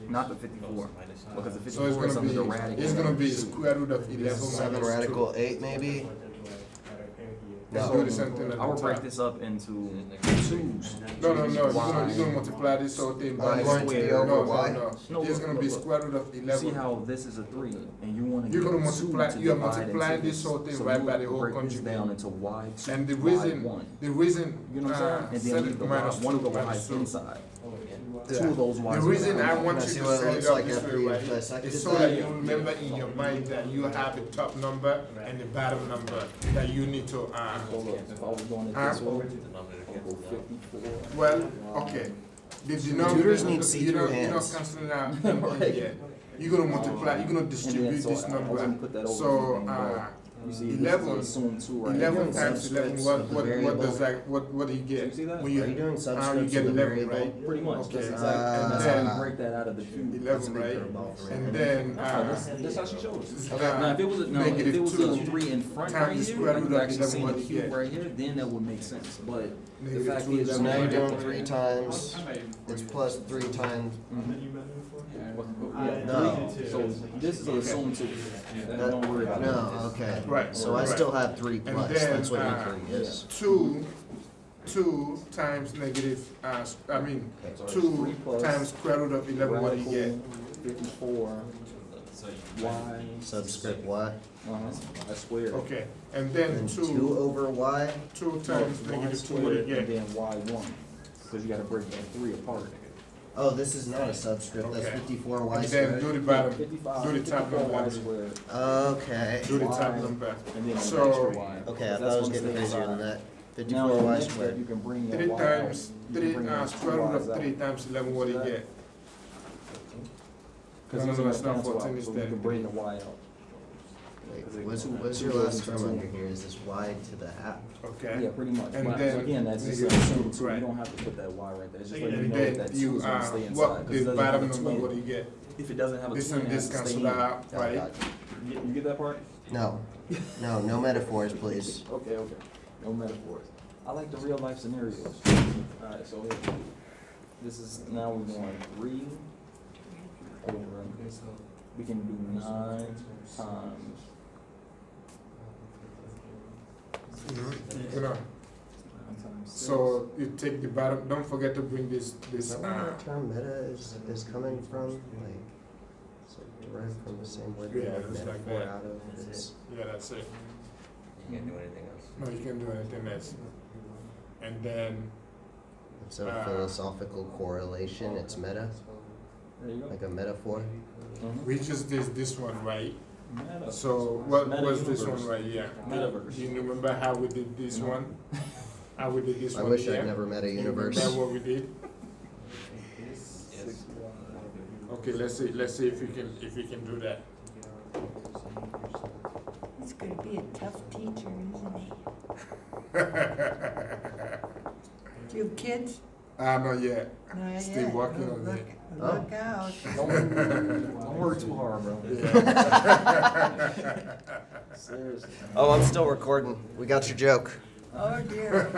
Speaker 2: Not the 54. Because the
Speaker 7: So it's
Speaker 2: 54 is
Speaker 7: gonna
Speaker 2: under the
Speaker 7: be,
Speaker 2: radical.
Speaker 7: it's gonna be square root of 11
Speaker 4: 7
Speaker 7: minus
Speaker 4: radical 8 maybe?
Speaker 7: Let's
Speaker 4: No.
Speaker 7: do the same thing at
Speaker 2: I would
Speaker 7: the
Speaker 2: break
Speaker 7: top.
Speaker 2: this up into twos.
Speaker 7: No, you're
Speaker 2: Y.
Speaker 7: gonna multiply this whole thing by
Speaker 4: I'm going to be
Speaker 7: square.
Speaker 4: over y.
Speaker 2: No,
Speaker 7: It's
Speaker 2: look,
Speaker 7: gonna be
Speaker 2: look.
Speaker 7: square root of
Speaker 2: You see
Speaker 7: 11.
Speaker 2: how this is a 3, and you want to
Speaker 7: You're
Speaker 2: get
Speaker 7: gonna
Speaker 2: 2
Speaker 7: multiply-
Speaker 2: to
Speaker 7: you're
Speaker 2: divide
Speaker 7: multiplying
Speaker 2: into
Speaker 7: this whole thing
Speaker 2: so
Speaker 7: right
Speaker 2: you
Speaker 7: by the whole
Speaker 2: break this
Speaker 7: conjugate.
Speaker 2: down into y,
Speaker 7: And the
Speaker 2: y1.
Speaker 7: reason,
Speaker 2: You know what I'm saying? And
Speaker 7: set
Speaker 2: then leave
Speaker 7: it
Speaker 2: the y,
Speaker 7: minus
Speaker 2: one of the
Speaker 7: 2 minus
Speaker 2: y's
Speaker 7: 2.
Speaker 2: inside.
Speaker 7: Yeah.
Speaker 2: 2 of those y's.
Speaker 7: The reason I want
Speaker 4: Can I
Speaker 7: you
Speaker 4: see
Speaker 7: to
Speaker 4: what it
Speaker 7: set it
Speaker 4: looks
Speaker 7: up
Speaker 4: like
Speaker 7: this
Speaker 4: after
Speaker 7: way,
Speaker 4: you
Speaker 7: right,
Speaker 4: dissect
Speaker 7: is
Speaker 4: it
Speaker 7: so
Speaker 4: that
Speaker 7: that
Speaker 4: way?
Speaker 7: you remember in your mind that you have the top number and the bottom number that you need to,
Speaker 2: So look, if I was doing it
Speaker 7: Huh?
Speaker 2: this way, I'll go 54.
Speaker 7: well, okay. The denominator,
Speaker 4: Tutors need
Speaker 7: you
Speaker 4: see-through
Speaker 7: don't, you're not
Speaker 4: hands.
Speaker 7: canceling out anything yet. You're gonna multiply, you're gonna distribute
Speaker 2: so
Speaker 7: this
Speaker 2: I was gonna
Speaker 7: number.
Speaker 2: put that over
Speaker 7: So,
Speaker 2: everything, but you see,
Speaker 7: 11
Speaker 2: this is assumed 2 right
Speaker 7: 11
Speaker 2: here.
Speaker 7: times 11, what does that, what do you get?
Speaker 2: You see that?
Speaker 7: When
Speaker 4: Are you doing
Speaker 7: you
Speaker 4: subscripts
Speaker 7: get
Speaker 4: of the
Speaker 7: 11,
Speaker 4: variable?
Speaker 7: right?
Speaker 2: Pretty much,
Speaker 7: Okay.
Speaker 2: that's exactly, and that's
Speaker 7: And
Speaker 2: how you
Speaker 7: then
Speaker 2: break that out of the cube.
Speaker 7: 11, right? And then,
Speaker 2: That's how she shows us.
Speaker 7: Okay.
Speaker 2: Now, if it was a, now, if it was a
Speaker 7: 2
Speaker 2: 3 in front
Speaker 7: times
Speaker 2: right
Speaker 7: the
Speaker 2: here,
Speaker 7: square
Speaker 2: like
Speaker 7: root
Speaker 2: you
Speaker 7: of
Speaker 2: actually
Speaker 7: 11,
Speaker 2: seen
Speaker 7: what
Speaker 2: the
Speaker 7: do you
Speaker 2: cube
Speaker 7: get?
Speaker 2: right here, then that would make sense. But
Speaker 7: negative
Speaker 2: fact
Speaker 7: two,
Speaker 2: is,
Speaker 4: So
Speaker 7: 11
Speaker 4: now you're
Speaker 7: y.
Speaker 4: doing 3 times, it's plus 3 times, no.
Speaker 2: So this is assumed to, don't worry about it.
Speaker 4: No, okay.
Speaker 7: Right,
Speaker 4: So I
Speaker 7: right.
Speaker 4: still have 3
Speaker 7: And
Speaker 4: plus,
Speaker 7: then,
Speaker 4: that's what inquiry is.
Speaker 7: two times negative, I mean,
Speaker 2: So it's
Speaker 7: 2
Speaker 2: 3 plus
Speaker 7: times square root of 11, what do you get?
Speaker 2: Radical 54, y,
Speaker 4: Subscript y,
Speaker 2: I squared.
Speaker 7: Okay, and then
Speaker 4: and 2
Speaker 7: 2
Speaker 4: over y,
Speaker 7: times
Speaker 2: Y
Speaker 7: negative 2, what do you
Speaker 2: squared,
Speaker 7: get?
Speaker 2: and then y1, because you gotta break that 3 apart.
Speaker 4: oh, this is not a subscript, that's
Speaker 7: Okay.
Speaker 4: 54 y
Speaker 7: And then
Speaker 4: squared.
Speaker 7: do the bottom,
Speaker 2: 55,
Speaker 7: do the top
Speaker 2: 54 y
Speaker 7: number,
Speaker 2: squared,
Speaker 4: Okay,
Speaker 7: do the top
Speaker 2: Y.
Speaker 7: number.
Speaker 2: and then an
Speaker 7: So-
Speaker 2: extra y.
Speaker 4: okay, I
Speaker 2: That's
Speaker 4: thought I was
Speaker 2: one
Speaker 4: getting
Speaker 2: stays
Speaker 4: crazier than
Speaker 2: aside.
Speaker 4: that.
Speaker 2: Now,
Speaker 4: 54
Speaker 2: the
Speaker 4: y
Speaker 2: next step,
Speaker 4: squared.
Speaker 2: you can bring that
Speaker 7: 3
Speaker 2: y out.
Speaker 7: times,
Speaker 2: You can bring the
Speaker 7: square root
Speaker 2: y's
Speaker 7: of
Speaker 2: out.
Speaker 7: 3 times 11, what do you
Speaker 2: See that?
Speaker 7: get?
Speaker 2: Cause
Speaker 7: No,
Speaker 2: these
Speaker 7: no,
Speaker 2: are
Speaker 7: it's
Speaker 2: gonna
Speaker 7: not
Speaker 2: cancel
Speaker 7: 14,
Speaker 2: out,
Speaker 7: it's
Speaker 2: so you
Speaker 7: 10.
Speaker 2: can bring the y out.
Speaker 4: Wait, what's your last term under here, is this y to the half?
Speaker 7: Okay.
Speaker 2: Yeah, pretty much.
Speaker 7: And
Speaker 2: But
Speaker 7: then
Speaker 2: again, that's just
Speaker 7: negative
Speaker 2: assumed,
Speaker 7: two,
Speaker 2: so you
Speaker 7: right.
Speaker 2: don't have to put that y right there. Just let you
Speaker 7: And
Speaker 2: know
Speaker 7: then
Speaker 2: that
Speaker 7: you,
Speaker 2: two is gonna stay inside.
Speaker 7: what,
Speaker 2: 'cause it
Speaker 7: the
Speaker 2: doesn't have
Speaker 7: bottom
Speaker 2: a
Speaker 7: number,
Speaker 2: twin.
Speaker 7: what do you get?
Speaker 2: If it doesn't have a
Speaker 7: This
Speaker 2: twin,
Speaker 7: and
Speaker 2: it has
Speaker 7: this
Speaker 2: to stay
Speaker 7: cancel
Speaker 2: in.
Speaker 7: out,
Speaker 4: Oh,
Speaker 7: right?
Speaker 4: God.
Speaker 2: You get that part?
Speaker 4: No, no metaphors, please.
Speaker 2: Okay, okay. No metaphors. I like the real life scenarios. Alright, so here, this is, now we're going 3 over, we can do 9 times.
Speaker 7: You know,
Speaker 2: 9 times 6.
Speaker 7: so you take the bottom, don't forget to bring this,
Speaker 4: Is that where the term meta is coming from? Like, so derived from the same word
Speaker 7: Yeah,
Speaker 4: that
Speaker 7: just like
Speaker 4: metaphor
Speaker 7: that.
Speaker 4: out of is.
Speaker 7: yeah, that's it.
Speaker 8: You can't do anything else.
Speaker 7: No, you can't do anything else. And then,
Speaker 4: So philosophical correlation, it's meta,
Speaker 2: There you go.
Speaker 4: like a metaphor.
Speaker 2: Mhm.
Speaker 7: we just did this one, right?
Speaker 2: Meta.
Speaker 7: So what
Speaker 2: Meta
Speaker 7: was this
Speaker 2: universe.
Speaker 7: one right here?
Speaker 2: Metaverse.
Speaker 7: Do you remember how we did this
Speaker 2: No.
Speaker 7: one? How we did this
Speaker 4: I
Speaker 7: one
Speaker 4: wish
Speaker 7: here?
Speaker 4: I'd never met a
Speaker 7: Do you
Speaker 4: universe.
Speaker 7: remember what we did?
Speaker 2: 6y.
Speaker 7: Okay, let's see if we can do that.
Speaker 1: He's gonna be a tough teacher, isn't he? Do you have kids?
Speaker 7: Not yet.
Speaker 1: Not
Speaker 7: Still
Speaker 1: yet.
Speaker 7: working
Speaker 1: Oh,
Speaker 7: on
Speaker 1: look,
Speaker 7: it.
Speaker 1: look out.
Speaker 2: Don't work too hard, bro.
Speaker 7: Yeah.
Speaker 2: Seriously.
Speaker 4: Oh, I'm still recording. We got your joke.
Speaker 1: Oh dear.